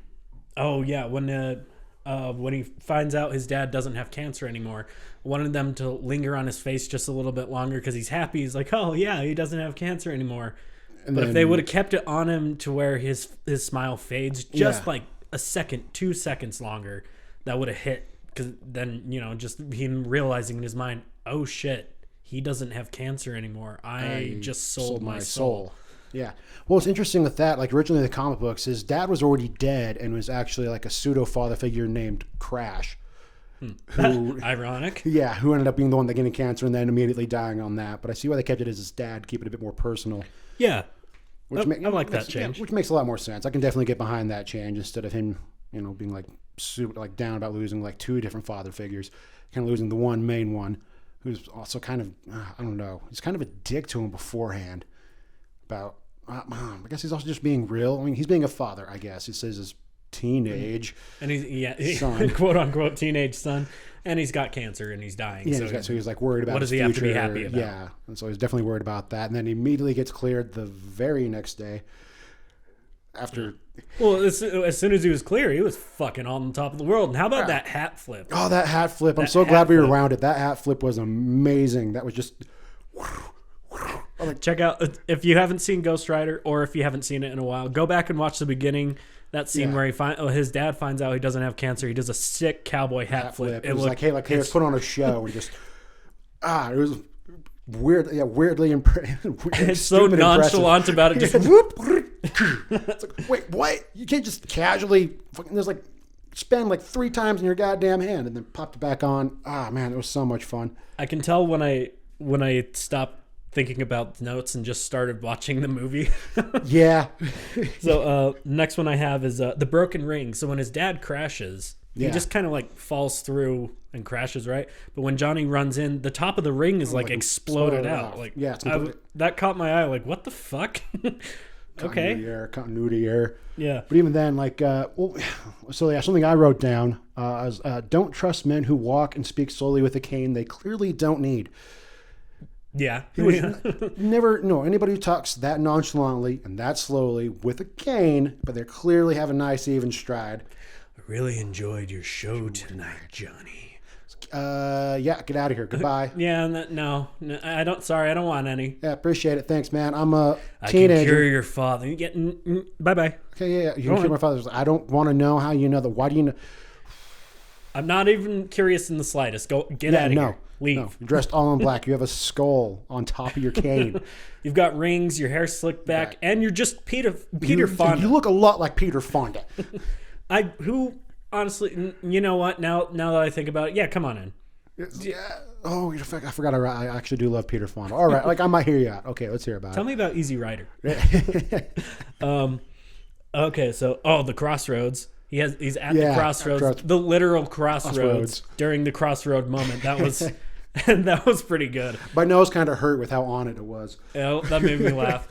Oh yeah, when he finds out his dad doesn't have cancer anymore, wanted them to linger on his face just a little bit longer because he's happy. He's like, oh yeah, he doesn't have cancer anymore. But if they would have kept it on him to where his smile fades just like a second, 2 seconds longer, that would have hit. Because then, just him realizing in his mind, oh shit, he doesn't have cancer anymore. I just sold my soul. Yeah. Well, it's interesting with that. Like originally in the comic books, his dad was already dead and was actually like a pseudo father figure named Crash. Who, ironic. Yeah, who ended up being the one that getting cancer and then immediately dying on that. But I see why they kept it as his dad, keep it a bit more personal. Yeah. Which I like that change. Which makes a lot more sense. I can definitely get behind that change instead of him, being like super like down about losing like two different father figures, kind of losing the one main one, who's also kind of I don't know, he's kind of a dick to him beforehand. About I guess he's also just being real. I mean, he's being a father. I guess he says his teenage and he's son. quote unquote teenage son, and he's got cancer and he's dying. Yeah, so he's like worried about what his does he future. have to be happy about? Yeah, and so he's definitely worried about that. And then he immediately gets cleared the very next day. After, well, as soon as he was clear, he was fucking on the top of the world. And how about that hat flip? Oh, that hat flip! I'm so glad we were around it. That hat flip was amazing. That was just. Check out if you haven't seen Ghost Rider, or if you haven't seen it in a while, go back and watch the beginning. That scene where his dad finds out he doesn't have cancer. He does a sick cowboy hat flip. It was like, hey, let's put on a show and just it was weird. Yeah, weirdly impressive. It's so nonchalant about it. Just whoop. It's like, wait, what? You can't just casually fucking. There's like spend like 3 times in your goddamn hand and then popped it back on. Man, it was so much fun. I can tell when I stopped thinking about notes and just started watching the movie. Yeah. So next one I have is the broken ring. So when his dad crashes, he just kind of like falls through and crashes, right? But when Johnny runs in, the top of the ring is like exploded out. Like, yeah, that caught my eye. Like, what the fuck? Okay. Continuity error. Yeah. But even then, like, something I wrote down is don't trust men who walk and speak slowly with a cane they clearly don't need. Yeah. He would never know anybody who talks that nonchalantly and that slowly with a cane, but they clearly have a nice even stride. I really enjoyed your show tonight, Johnny. Yeah, get out of here. Goodbye. Yeah, no, I don't. Sorry, I don't want any. Yeah, appreciate it. Thanks, man. I'm a teenager. I can cure your father. You get bye. Okay, yeah. You can cure my father. I don't want to know how you know that. Why do you know? I'm not even curious in the slightest. Get out of here. Leave. No. You're dressed all in black. You have a skull on top of your cane. You've got rings. Your hair slicked back, and you're just Peter Fonda. You look a lot like Peter Fonda. Honestly, you know what? Now that I think about it, yeah, come on in. Yeah. Oh, I forgot. I actually do love Peter Fonda. All right, like I might hear you out. Okay, let's hear about it. Tell me about Easy Rider. Okay, so the crossroads. He's at the crossroads, the literal crossroads during the crossroad moment. That was pretty good. My nose kind of hurt with how on it was. Yeah, that made me laugh.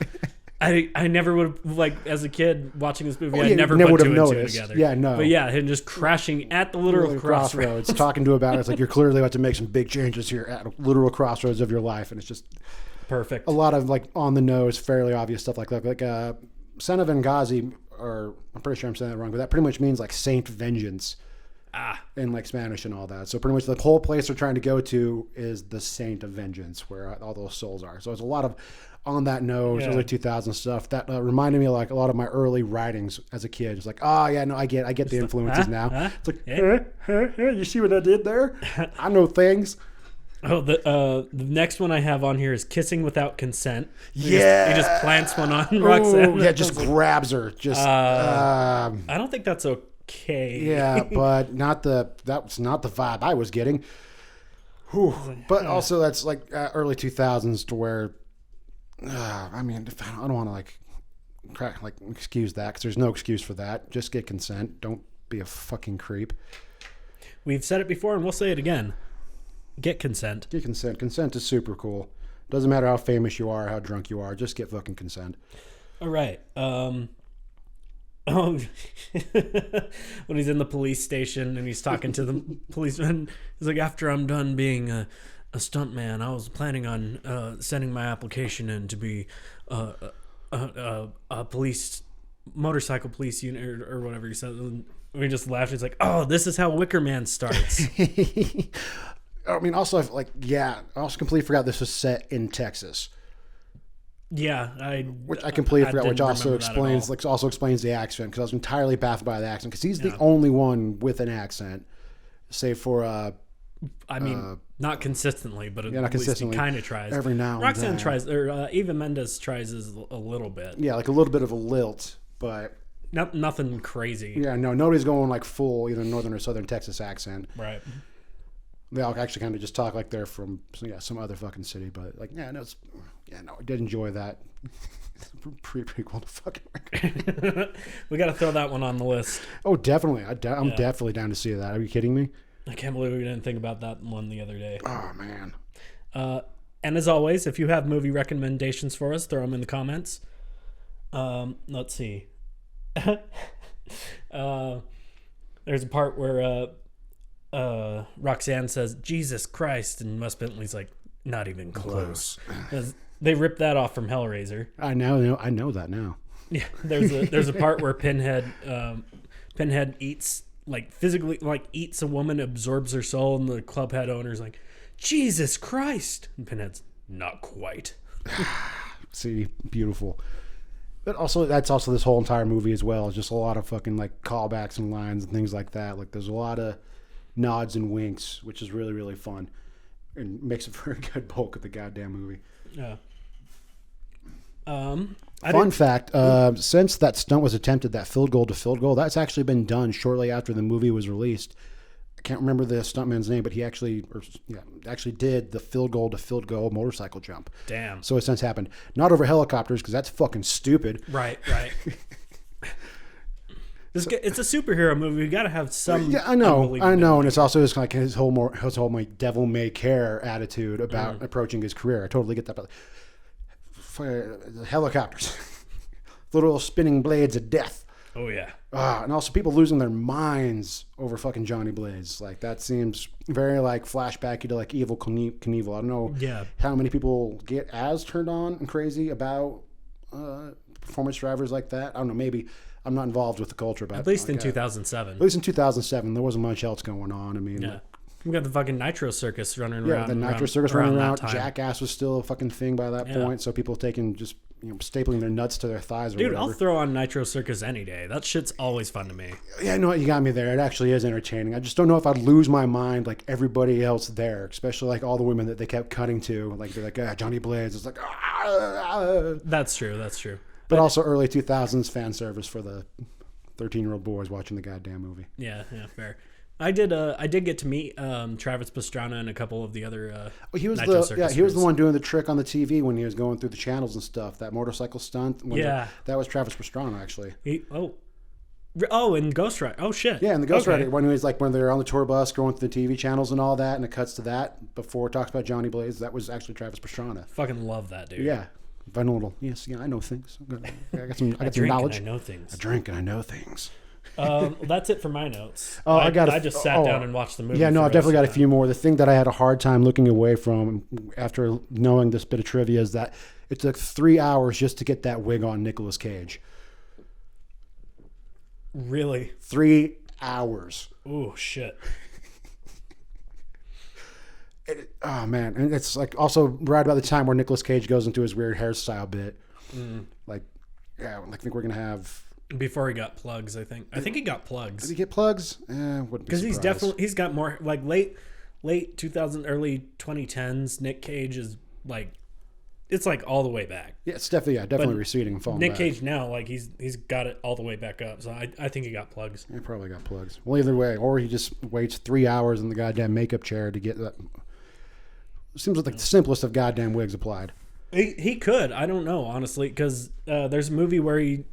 I never would have, like, as a kid watching this movie, I never put two and two together. Yeah, no. But yeah, him just crashing at the literal crossroads. Talking to about it, it's like you're clearly about to make some big changes here at a literal crossroads of your life, and it's just perfect. A lot of like on the nose, fairly obvious stuff like that. Like Son of Benghazi, or I'm pretty sure I'm saying that wrong, but that pretty much means like Saint Vengeance. in like Spanish and all that. So pretty much the whole place they're trying to go to is the Saint of Vengeance, where all those souls are. So it's a lot of on that nose, early 2000s stuff that reminded me of like a lot of my early writings as a kid. It's like, oh yeah, no, I get the influences now. It's like, you see what I did there? I know things. Oh, the next one I have on here is Kissing Without Consent. He just plants one on Roxanne. Yeah, just grabs her. Just. I don't think that's okay. Yeah, but that's not the vibe I was getting. Whew. But also that's like early 2000s to where, I mean, I don't want to excuse that because there's no excuse for that. Just get consent. Don't be a fucking creep. We've said it before and we'll say it again. Get consent. Get consent. Consent is super cool. Doesn't matter how famous you are, how drunk you are. Just get fucking consent. All right. When he's in the police station and he's talking to the policeman, he's like, after I'm done being a stuntman, I was planning on sending my application in to be a police motorcycle police unit or whatever he said. And we just laughed. He's like, oh, this is how Wicker Man starts. I mean, also, I also completely forgot this was set in Texas. Yeah, which I completely forgot, which also explains the accent, because I was entirely baffled by the accent, because he's the only one with an accent, save for I mean, not consistently, but at not least consistently. he kind of tries. Every now and Roxanne then. tries, or Eva Mendes tries a little bit. Yeah, like a little bit of a lilt, but nothing crazy. Yeah, no, nobody's going like full either northern or southern Texas accent. Right. They all actually kind of just talk like they're from some other fucking city, but I did enjoy that. Prequel to fucking. We got to throw that one on the list. Oh, definitely. I'm definitely down to see that. Are you kidding me? I can't believe we didn't think about that one the other day. Oh man. And as always, if you have movie recommendations for us, throw them in the comments. Let's see. There's a part where Roxanne says, Jesus Christ, and Wes Bentley's like, not even close. They ripped that off from Hellraiser. I know that now. Yeah, there's a part where Pinhead eats, physically eats a woman, absorbs her soul, and the club head owner's like, Jesus Christ, and Pinhead's not quite. See, beautiful. But also, that's also this whole entire movie as well. It's just a lot of fucking callbacks and lines and things like that. There's a lot of nods and winks, which is really, really fun and makes a very good bulk of the goddamn movie. Yeah. Fun fact, since that stunt was attempted, that field goal, that's actually been done shortly after the movie was released. I can't remember the stuntman's name, but he actually did the field goal motorcycle jump. Damn. So it's since happened. Not over helicopters, because that's fucking stupid. Right. It's a superhero movie. We got to have some. Yeah, I know, and it's also his whole devil may care attitude about approaching his career. I totally get that. But helicopters, little spinning blades of death. Oh yeah. And also people losing their minds over fucking Johnny Blaze. That seems very flashbacky to Evil Knievel. I don't know how many people get as turned on and crazy about performance drivers like that. I don't know. Maybe. I'm not involved with the culture about it. At least in 2007. At least in 2007, there wasn't much else going on. I mean, we got the fucking Nitro Circus running around. Yeah, the Nitro Circus running around. Jackass was still a fucking thing by that point. So people taking just stapling their nuts to their thighs or whatever. Dude, I'll throw on Nitro Circus any day. That shit's always fun to me. Yeah, no, you got me there. It actually is entertaining. I just don't know if I'd lose my mind like everybody else there, especially all the women that they kept cutting to. They're like, Johnny Blaze. It's like, That's true. But also early 2000s fan service for the 13-year-old boys watching the goddamn movie. Yeah, fair. I did get to meet Travis Pastrana and a couple of the other. He was he was the one doing the trick on the TV when he was going through the channels and stuff. That motorcycle stunt. That was Travis Pastrana actually. In Ghost Rider. Oh shit. Yeah, in the Ghost Rider when he was when they're on the tour bus going through the TV channels and all that, and it cuts to that before it talks about Johnny Blaze. That was actually Travis Pastrana. Fucking love that dude. Yeah. If I know a little, I know things. I got some knowledge. I know things. I drink and I know things. That's it for my notes. I just sat down and watched the movie. Yeah, no, I've definitely got a few more. The thing that I had a hard time looking away from after knowing this bit of trivia is that it took 3 hours just to get that wig on Nicolas Cage. Really? 3 hours. Oh shit. Oh man, and it's like also right about the time where Nicolas Cage goes into his weird hairstyle bit. Like, yeah, I think we're gonna have. Before he got plugs, I think he got plugs. Did he get plugs? Wouldn't be Because surprised. he's got more like late 2000, early 2010s. Nick Cage is like, it's like all the way back. Yeah, it's definitely receding and falling Nick back. Cage now, like he's got it all the way back up. So I think he got plugs. He probably got plugs. Well, either way, or he just waits 3 hours in the goddamn makeup chair to get that. Seems like the simplest of goddamn wigs applied. He could. I don't know, honestly, because there's a movie where he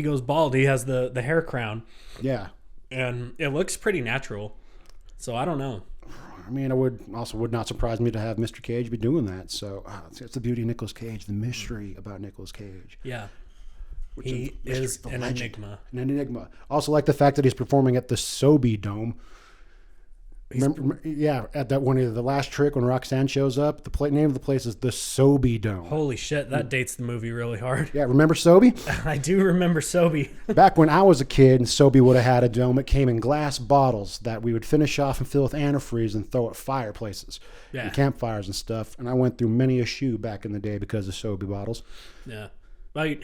goes bald. He has the hair crown, Yeah. and it looks pretty natural. So I don't know. I mean, would not surprise me to have Mr. Cage be doing that. So it's the beauty of Nicolas Cage, the mystery about Nicolas Cage. Yeah. He is the an legend. enigma. An enigma. Also, like the fact that he's performing at the Sobe Dome. Remember, at that one of the last trick when Roxanne shows up, the name of the place is the Sobe Dome. Holy shit, that dates the movie really hard. Yeah, remember Sobe? I do remember Sobe. Back when I was a kid, Sobe would have had a dome. It came in glass bottles that we would finish off and fill with antifreeze and throw at fireplaces and campfires and stuff. And I went through many a shoe back in the day because of Sobe bottles. Yeah. Like,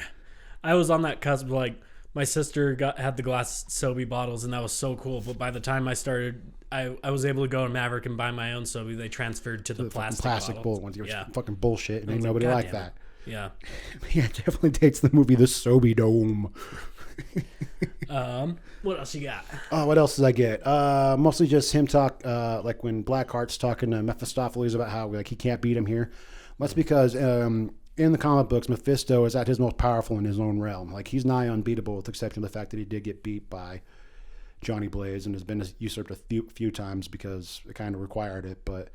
I was on that cusp, like, my sister had the glass Sobe bottles, and that was so cool. But by the time I started, I was able to go to Maverick and buy my own Sobe. They transferred to the plastic bullet ones. You're Yeah. fucking bullshit. And ain't like, nobody God like damn that. Yeah. Yeah, it definitely dates the movie The Sobe Dome. What else you got? What else did I get? Mostly just him talk, like when Blackheart's talking to Mephistopheles about how like he can't beat him here. That's because in the comic books, Mephisto is at his most powerful in his own realm. Like he's nigh unbeatable, with the exception of the fact that he did get beat by Johnny Blaze and has been usurped a few times because it kind of required it. But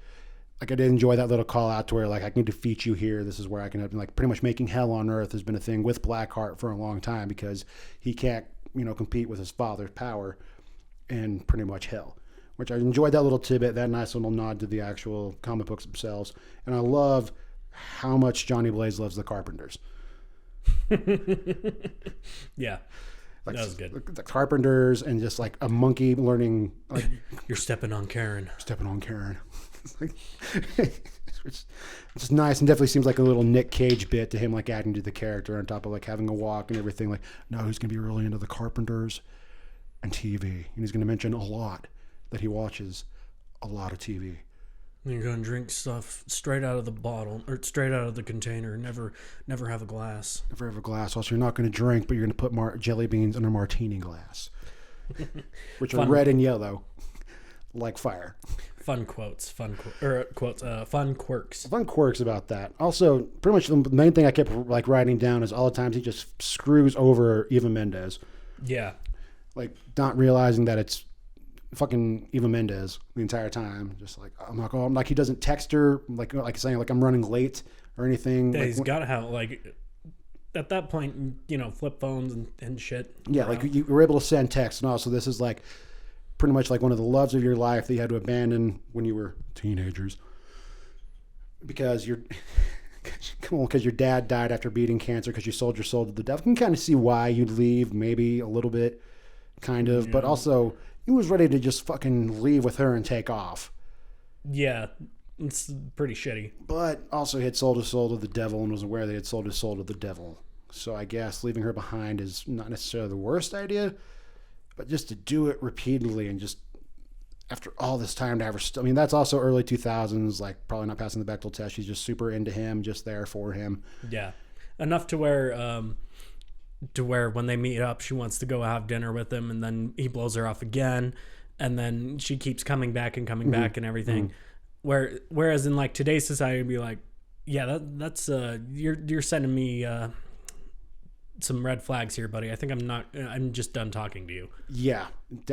like I did enjoy that little call out to where like I can defeat you here. This is where I can have, like pretty much making hell on earth has been a thing with Blackheart for a long time because he can't compete with his father's power and pretty much hell. Which I enjoyed that little tidbit, that nice little nod to the actual comic books themselves, and I love how much Johnny Blaze loves the Carpenters. Yeah. Like, that was good. The Carpenters and just like a monkey learning, like You're stepping on Karen. stepping on Karen. It's just nice and definitely seems like a little Nick Cage bit to him, like adding to the character on top of like having a walk and everything. Like, no, he's gonna be really into the Carpenters and TV, and he's gonna mention a lot that he watches a lot of TV. You're gonna drink stuff straight out of the bottle or straight out of the container. Never have a glass. Never have a glass. Also, you're not going to drink, but you're going to put jelly beans in a martini glass, which are red and yellow, like fire. Fun quotes. Fun quirks. Fun quirks about that. Also, pretty much the main thing I kept like writing down is all the times he just screws over Eva Mendes, Yeah. like not realizing that it's fucking Eva Mendes the entire time. Just like I'm like he doesn't text her like saying like I'm running late or anything. Yeah, like, he's got to have like at that point, flip phones and shit. Yeah, like you were able to send text, and also this is like pretty much like one of the loves of your life that you had to abandon when you were teenagers because because your dad died after beating cancer because you sold your soul to the devil. You can kind of see why you'd leave, maybe a little bit, kind of, but also he was ready to just fucking leave with her and take off. Yeah, it's pretty shitty. But also he had sold his soul to the devil and was aware they had sold his soul to the devil. So I guess leaving her behind is not necessarily the worst idea, but just to do it repeatedly and just after all this time to have her. I mean, that's also early 2000s, like probably not passing the Bechdel test. She's just super into him, just there for him. Yeah, enough to where when they meet up, she wants to go have dinner with him, and then he blows her off again, and then she keeps coming back and coming back and everything. Whereas in like today's society, it'd be like, yeah, that's you're sending me some red flags here, buddy. I think I'm just done talking to you. Yeah.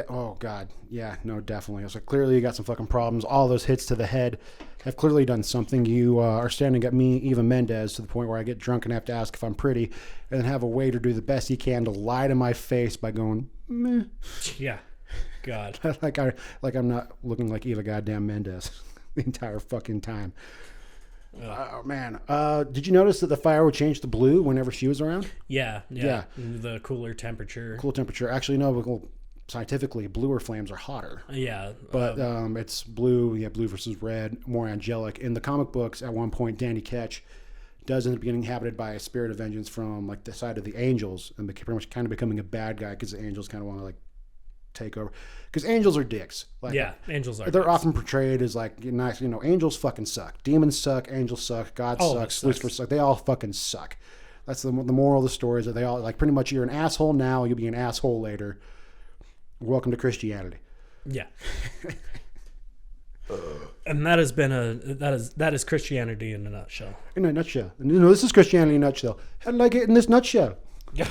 Oh God. Yeah. No. Definitely. So clearly you got some fucking problems. All those hits to the head have clearly done something. You are standing at me, Eva Mendes, to the point where I get drunk and have to ask if I'm pretty, and then have a waiter do the best he can to lie to my face by going, meh. Yeah. God. like I'm not looking like Eva goddamn Mendes the entire fucking time. Oh man. Did you notice that the fire would change to blue whenever she was around? Yeah. The cooler temperature. Cool temperature. Actually, no. We'll scientifically, bluer flames are hotter. Yeah. But it's blue. Yeah, blue versus red, more angelic. In the comic books, at one point, Danny Ketch does end up getting inhabited by a spirit of vengeance from like the side of the angels, and pretty much kind of becoming a bad guy because the angels kind of want to like take over. Because angels are dicks. Like, yeah, angels are. they're dicks. often portrayed as like nice. You know, angels fucking suck. Demons suck. Angels suck. God All of it sucks. sucks. Lucifer sucks. They all fucking suck. That's the moral of the story is that they all like pretty much you're an asshole now. You'll be an asshole later. Welcome to Christianity. Yeah. And that has been that is Christianity in a nutshell. In a nutshell. And, you know, this is Christianity in a nutshell. How did I get in this nutshell? Yeah.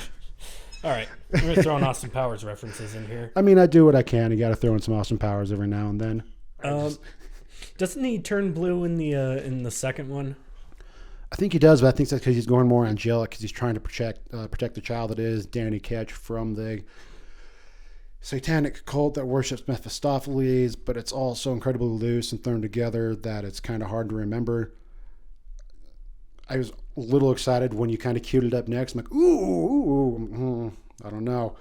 All right, we're throwing Austin Powers references in here. I mean, I do what I can. You got to throw in some Austin Powers every now and then. Doesn't he turn blue in the second one? I think he does, but I think that's because he's going more angelic because he's trying to protect the child that is Danny Ketch from the satanic cult that worships Mephistopheles, but it's all so incredibly loose and thrown together that it's kind of hard to remember. I was a little excited when you kind of queued it up next. I'm like, ooh, I don't know.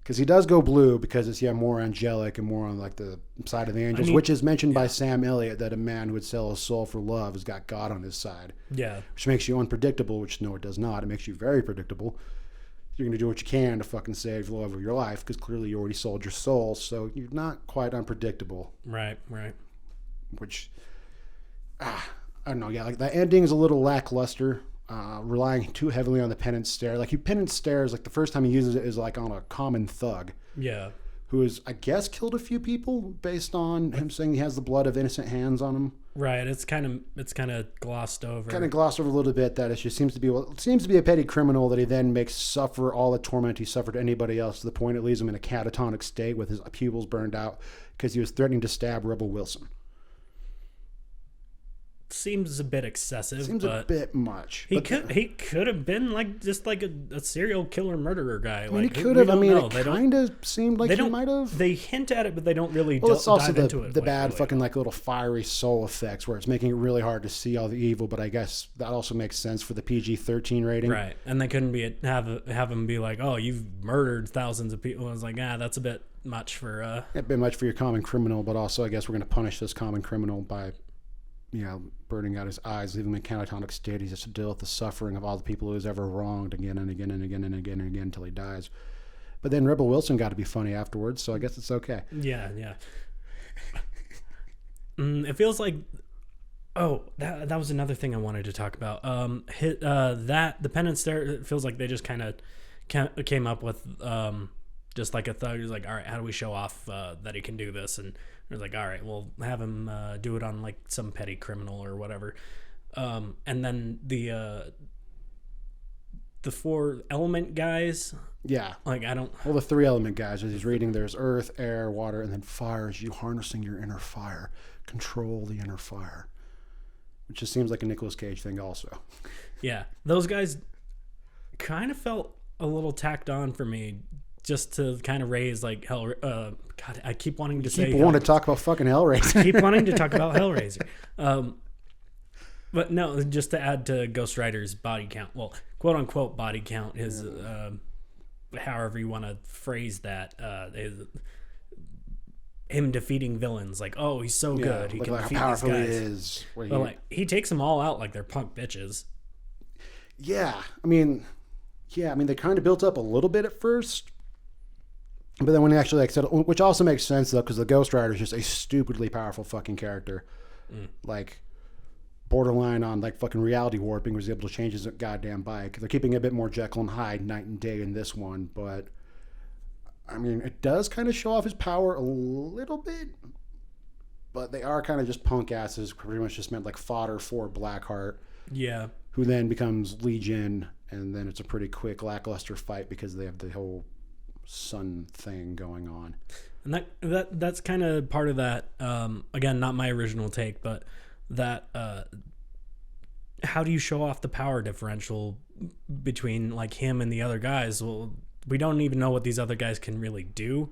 Because he does go blue because it's, more angelic and more on like the side of the angels, which is mentioned by Sam Elliott that a man who would sell his soul for love has got God on his side. Yeah. Which makes you unpredictable, which no, it does not. It makes you very predictable. You're going to do what you can to fucking save the love of your life because clearly you already sold your soul, so you're not quite unpredictable. Right. Which, I don't know. Yeah, like the ending is a little lackluster, relying too heavily on the penance stare. Like penance stares, like the first time he uses it is like on a common thug. Yeah. Who has, I guess, killed a few people based on him saying he has the blood of innocent hands on him. Right. It's kind of glossed over. Kind of glossed over a little bit that it just seems to be a petty criminal that he then makes suffer all the torment he suffered to anybody else to the point it leaves him in a catatonic state with his pupils burned out because he was threatening to stab Rebel Wilson. Seems a bit excessive. Seems a bit much. He could have been like just like a serial killer murderer guy. I mean, like, he could have. I mean, know. it kind of seemed like he might have. They hint at it, but they don't really Well, it's also dive into it. the bad fucking like little fiery soul effects where it's making it really hard to see all the evil. But I guess that also makes sense for the PG-13 rating, right? And they couldn't have him be like, "Oh, you've murdered thousands of people." I was like, that's a bit much for. A bit much for your common criminal, but also I guess we're going to punish this common criminal by, burning out his eyes, leaving him in catatonic state. He has to deal with the suffering of all the people he was ever wronged again and again and again and again and again until he dies. But then Rebel Wilson got to be funny afterwards, so I guess it's okay. Yeah. It feels like, that was another thing I wanted to talk about. The penance there, it feels like they just kind of came up with just like a thug who's like, all right, how do we show off that he can do this? And they're like, all right, we'll have him do it on like some petty criminal or whatever. And then the 4 element guys. Yeah. Like, I don't. Well, the 3 element guys, as he's reading, there's earth, air, water, and then fire. As you harnessing your inner fire, control the inner fire. Which just seems like a Nicolas Cage thing, also. Yeah, those guys kind of felt a little tacked on for me. Just to kind of raise like hell. God, I keep wanting to say. People want to talk about fucking Hellraiser. I keep wanting to talk about Hellraiser. But no, just to add to Ghost Rider's body count. Well, quote unquote body count is, however you want to phrase that. Is him defeating villains. Like, oh, he's so good. He look can like defeat how powerful these he guys. is. But like, he takes them all out like they're punk bitches. Yeah, I mean, they kind of built up a little bit at first. But then when they actually which also makes sense though, because the Ghost Rider is just a stupidly powerful fucking character, like borderline on like fucking reality warping. Was able to change his goddamn bike. They're keeping a bit more Jekyll and Hyde night and day in this one, but I mean it does kind of show off his power a little bit. But they are kind of just punk asses, pretty much just meant like fodder for Blackheart. Yeah. Who then becomes Legion, and then it's a pretty quick lackluster fight because they have the whole sun thing going on, and that's kind of part of that. Again, not my original take, but that how do you show off the power differential between like him and the other guys? Well, we don't even know what these other guys can really do.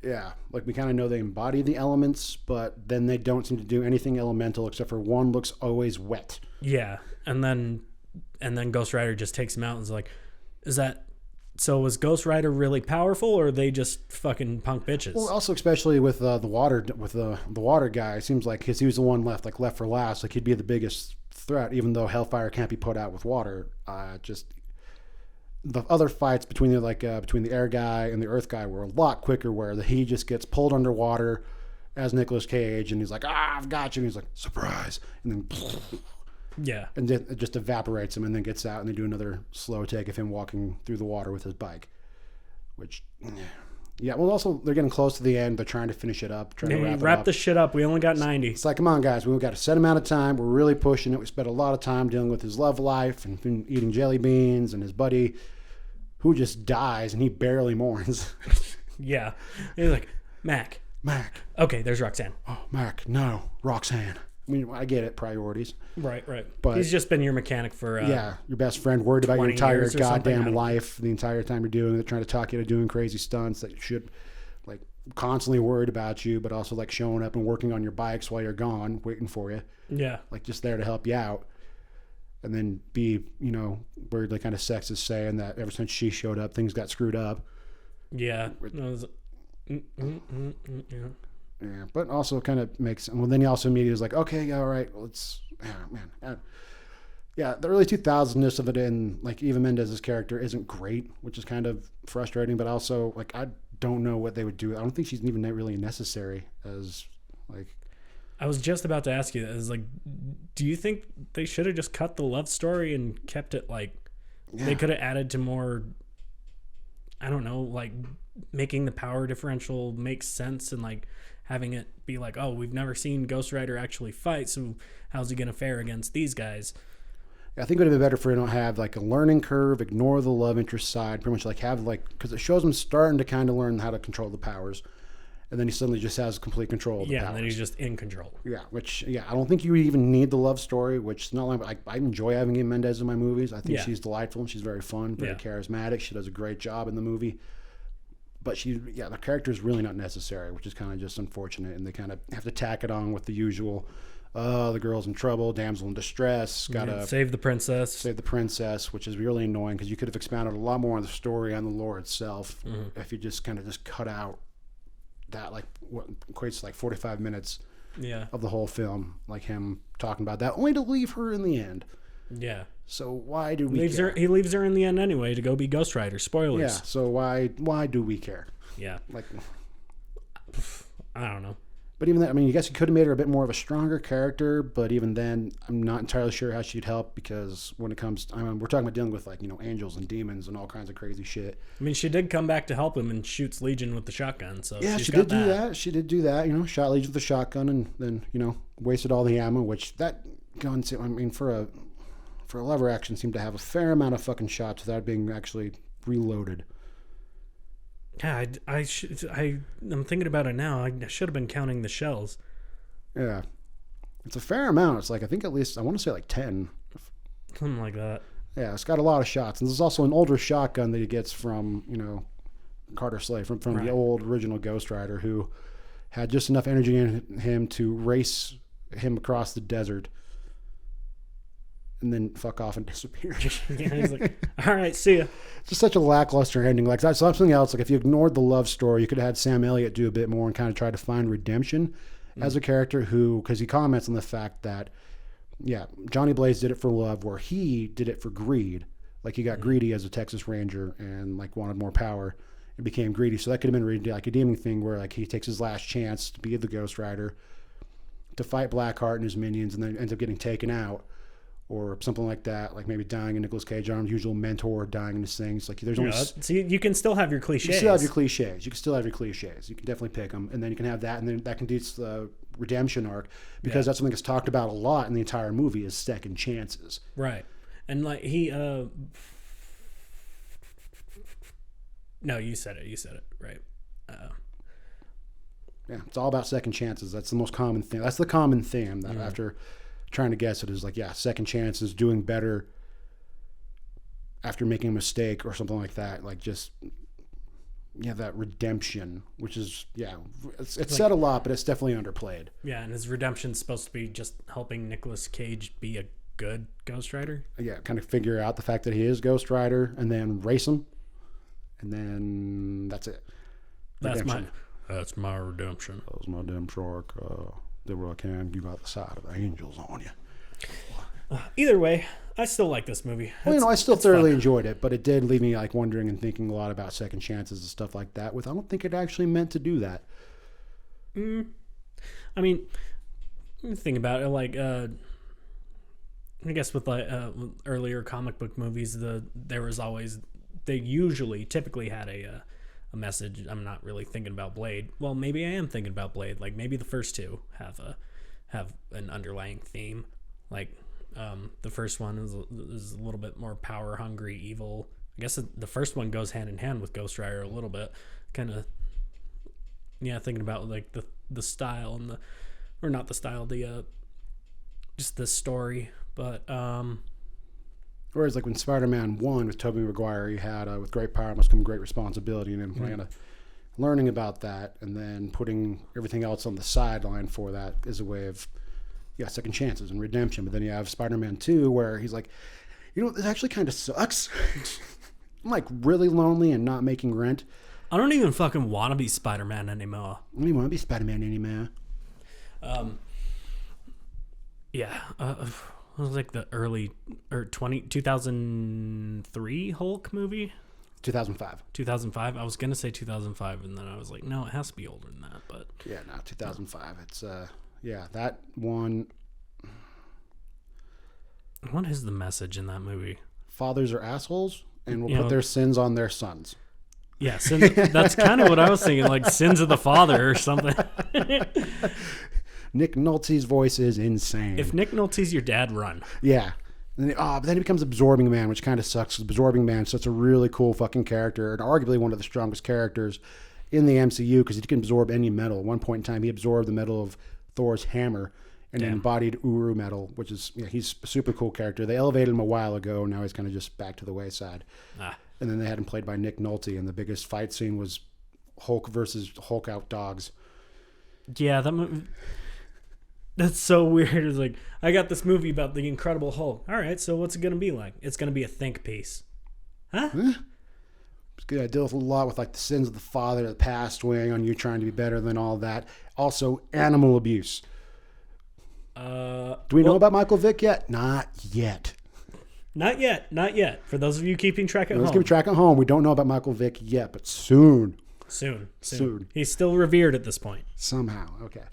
Yeah, like we kind of know they embody the elements, but then they don't seem to do anything elemental except for one looks always wet. Yeah, and then Ghost Rider just takes him out and is like, is that So was Ghost Rider really powerful, or are they just fucking punk bitches? Well, also especially with the water guy, it seems like because he was the one left for last, like he'd be the biggest threat, even though hellfire can't be put out with water. Just the other fights between the air guy and the earth guy were a lot quicker, where he just gets pulled underwater as Nicolas Cage, and he's like, I've got you, and he's like, surprise, and then yeah, and then it just evaporates him, and then gets out, and they do another slow take of him walking through the water with his bike, which, yeah. Well, also they're getting close to the end. They're trying to finish it up, trying to wrap this shit up. We only got 90. It's like, come on, guys, we've got a set amount of time. We're really pushing it. We spent a lot of time dealing with his love life and eating jelly beans, and his buddy who just dies, and he barely mourns. Yeah, he's like, Mac. Okay, there's Roxanne. Oh, Mac, no, Roxanne. I mean, I get it, priorities. Right. But he's just been your mechanic for your best friend, worried about your 20 entire years or something. I goddamn don't- life the entire time you're doing it, trying to talk you to doing crazy stunts that you should, like, constantly worried about you, but also like showing up and working on your bikes while you're gone, waiting for you, Yeah. like just there to help you out. And then be, weirdly kind of sexist, saying that ever since she showed up, things got screwed up. Yeah. Yeah. Yeah, but also kind of makes. Well, then he also immediately was like, okay, yeah, all right, let's. Yeah, the early 2000s of it, and like Eva Mendes's character isn't great, which is kind of frustrating. But also, like, I don't know what they would do. I don't think she's even really necessary as like. I was just about to ask you that. Is like, do you think they should have just cut the love story and kept it like they could have added to more? I don't know, like making the power differential make sense and like having it be like, oh, we've never seen Ghost Rider actually fight, so how's he gonna fare against these guys? I think it would have been better for him to have like a learning curve, ignore the love interest side, pretty much like have like, because it shows him starting to kind of learn how to control the powers, and then he suddenly just has complete control of the powers. And then he's just in control. Yeah, which, I don't think you even need the love story, which is not like, I enjoy having Eva Mendes in my movies. I think she's delightful and she's very fun, very charismatic. She does a great job in the movie. But the character is really not necessary, which is kind of just unfortunate. And they kind of have to tack it on with the usual, the girl's in trouble, damsel in distress, gotta save the princess, which is really annoying because you could have expounded a lot more on the story on the lore itself if you just kind of just cut out that, like, what equates to like 45 minutes of the whole film, like him talking about that, only to leave her in the end. Yeah. So why do we care? He leaves her in the end anyway to go be Ghost Rider. Spoilers. Yeah. So why do we care? Yeah. Like, I don't know. But even that, I mean, you guess you could have made her a bit more of a stronger character, but even then, I'm not entirely sure how she'd help, because when it comes to, we're talking about dealing with, like, angels and demons and all kinds of crazy shit. I mean, she did come back to help him and shoots Legion with the shotgun. So yeah, she's she got did do that. She did do that. Shot Legion with the shotgun and then wasted all the ammo. Which that gun, I mean, for a lever action, seemed to have a fair amount of fucking shots without being actually reloaded. Yeah, I'm thinking about it now. I should have been counting the shells. Yeah, it's a fair amount. It's like, I think at least, I want to say like 10. Something like that. Yeah, it's got a lot of shots. And there's also an older shotgun that he gets from, Carter Slade, from the old original Ghost Rider, who had just enough energy in him to race him across the desert and then fuck off and disappear. Yeah, he's like, all right, see ya. It's just such a lackluster ending. Like, that's something else. Like, if you ignored the love story, you could have had Sam Elliott do a bit more and kind of try to find redemption as a character because he comments on the fact that, Johnny Blaze did it for love, where he did it for greed. Like, he got greedy as a Texas Ranger and, like, wanted more power and became greedy. So that could have been a redeeming thing where, like, he takes his last chance to be the Ghost Rider, to fight Blackheart and his minions, and then ends up getting taken out. Or something like that, like maybe dying in Nicolas Cage arms, usual mentor dying in his things. Like, there's only. So you can still have your cliches. You can still have your cliches. You can definitely pick them, and then you can have that, and then that can do the redemption arc, because that's something that's talked about a lot in the entire movie is second chances. Right, and like he. No, you said it. Right. Yeah, it's all about second chances. That's the most common thing. That's the common theme that after trying to guess it is like, second chances, doing better after making a mistake or something like that. Like, just, that redemption, which is, it's like, said a lot, but it's definitely underplayed. Yeah, and his redemption's supposed to be just helping Nicolas Cage be a good Ghost Rider. Yeah, kind of figure out the fact that he is Ghost Rider and then race him. And then that's it. That's Redemption. That's my redemption. That was my damn shark. Did what I can. You got the side of the angels on you. Either way, I still like this movie. Well, I still it's thoroughly fun. enjoyed it, but it did leave me like wondering and thinking a lot about second chances and stuff like that. I don't think it actually meant to do that. I mean, think about it. Like, I guess with like earlier comic book movies, they typically had a message. I'm not really thinking about Blade. Well, maybe I am thinking about Blade. Like maybe the first two have an underlying theme. Like the first one is a little bit more power hungry, evil. I guess the first one goes hand in hand with Ghost Rider a little bit. Kind of, yeah. Thinking about like the style and not the style, just the story. But Whereas like when Spider-Man 1 with Tobey Maguire, you had with great power must come great responsibility, and then kind of learning about that and then putting everything else on the sideline for that is a way of second chances and redemption. But then you have Spider-Man 2 where he's like, this actually kind of sucks. I'm like really lonely and not making rent. I don't even fucking want to be Spider-Man anymore. I don't even want to be Spider-Man anymore. Yeah. It was like the early 2003 Hulk movie. 2005. 2005. I was gonna say 2005, and then I was like, no, it has to be older than that. But Yeah, no, 2005. It's that one. what is the message in that movie? Fathers are assholes and will You put know- their sins on their sons. Yeah, that's kind of what I was thinking, like sins of the father or something. Nick Nolte's voice is insane. If Nick Nolte's your dad, run. Yeah. But then he becomes Absorbing Man, which kind of sucks. Absorbing Man is such a really cool fucking character and arguably one of the strongest characters in the MCU because he can absorb any metal. At one point in time, he absorbed the metal of Thor's hammer and embodied Uru metal, which is, he's a super cool character. They elevated him a while ago. Now he's kind of just back to the wayside. And then they had him played by Nick Nolte, and the biggest fight scene was Hulk versus Hulk out dogs. Yeah, that movie. That's so weird. It's like, I got this movie about the Incredible Hulk. All right, so what's it going to be like? It's going to be a think piece. Huh? It's good. I deal with a lot with like the sins of the father, the past weighing on you trying to be better than all that. Also, animal abuse. Do we know about Michael Vick yet? Not yet. Not yet. Not yet. For those of you keeping track at Let's home. keep track at home. We don't know about Michael Vick yet, but soon. Soon. Soon. He's still revered at this point. Somehow. Okay.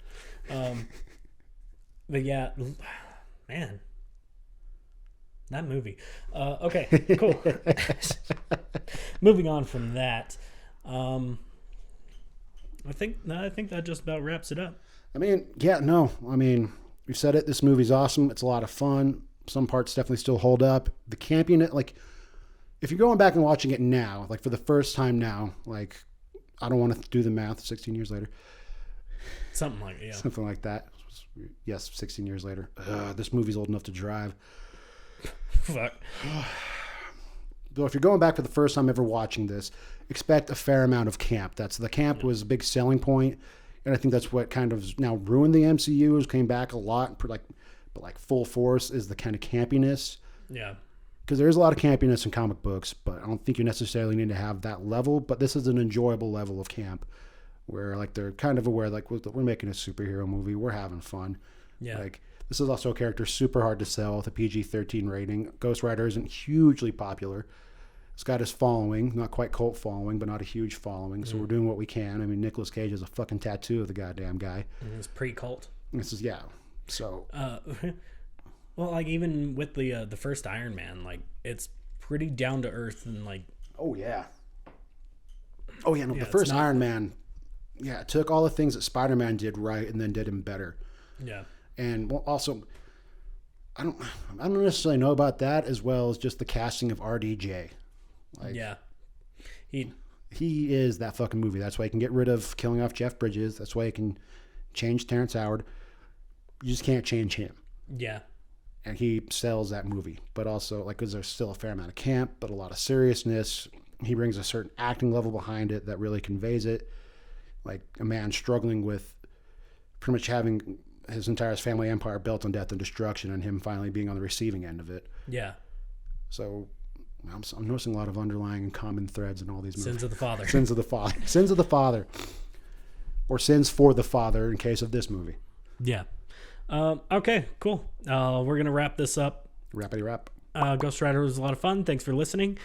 But yeah, man, that movie. Okay, cool. Moving on from that, I think that just about wraps it up. I mean, we've said it. This movie's awesome. It's a lot of fun. Some parts definitely still hold up. The campiness, like, if you're going back and watching it now, like for the first time now, like, I don't want to do the math. 16 years later, Something like it, yeah. something like that. Yes, 16 years later. This movie's old enough to drive. Fuck. Though if you're going back for the first time ever watching this, expect a fair amount of camp. The camp was a big selling point, and I think that's what kind of now ruined the MCU. It came back a lot, but full force is the kind of campiness. Yeah. Because there is a lot of campiness in comic books, but I don't think you necessarily need to have that level. But this is an enjoyable level of camp, where like they're kind of aware, like we're making a superhero movie, we're having fun. Yeah. Like this is also a character super hard to sell with a PG-13 rating. Ghost Rider isn't hugely popular. It's got his following, not quite cult following, but not a huge following. So we're doing what we can. I mean, Nicolas Cage has a fucking tattoo of the goddamn guy. It was pre-cult. This is So Well, like even with the first Iron Man, like it's pretty down to earth and like. Oh yeah. The it's first not Iron Man, it took all the things that Spider-Man did right and then did him better. Yeah. And also, I don't necessarily know about that as well as just the casting of RDJ. Like, Yeah. he is that fucking movie. That's why he can get rid of killing off Jeff Bridges. That's why he can change Terrence Howard. You just can't change him. Yeah. And he sells that movie. But also, like, because there's still a fair amount of camp, but a lot of seriousness. He brings a certain acting level behind it that really conveys it. Like a man struggling with pretty much having his entire family empire built on death and destruction, and him finally being on the receiving end of it. Yeah. So, I'm noticing a lot of underlying common threads in all these movies. Sins of the Father. Sins of the Father. Sins of the Father. Or sins for the Father in case of this movie. Yeah. Okay, cool. We're going to wrap this up. Rappity rap. Ghost Rider was a lot of fun. Thanks for listening.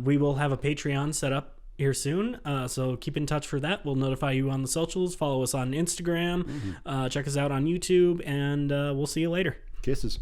We will have a Patreon set up here soon, so keep in touch for that. We'll notify you on the socials. Follow us on Instagram. Check us out on YouTube, and we'll see you later. Kisses.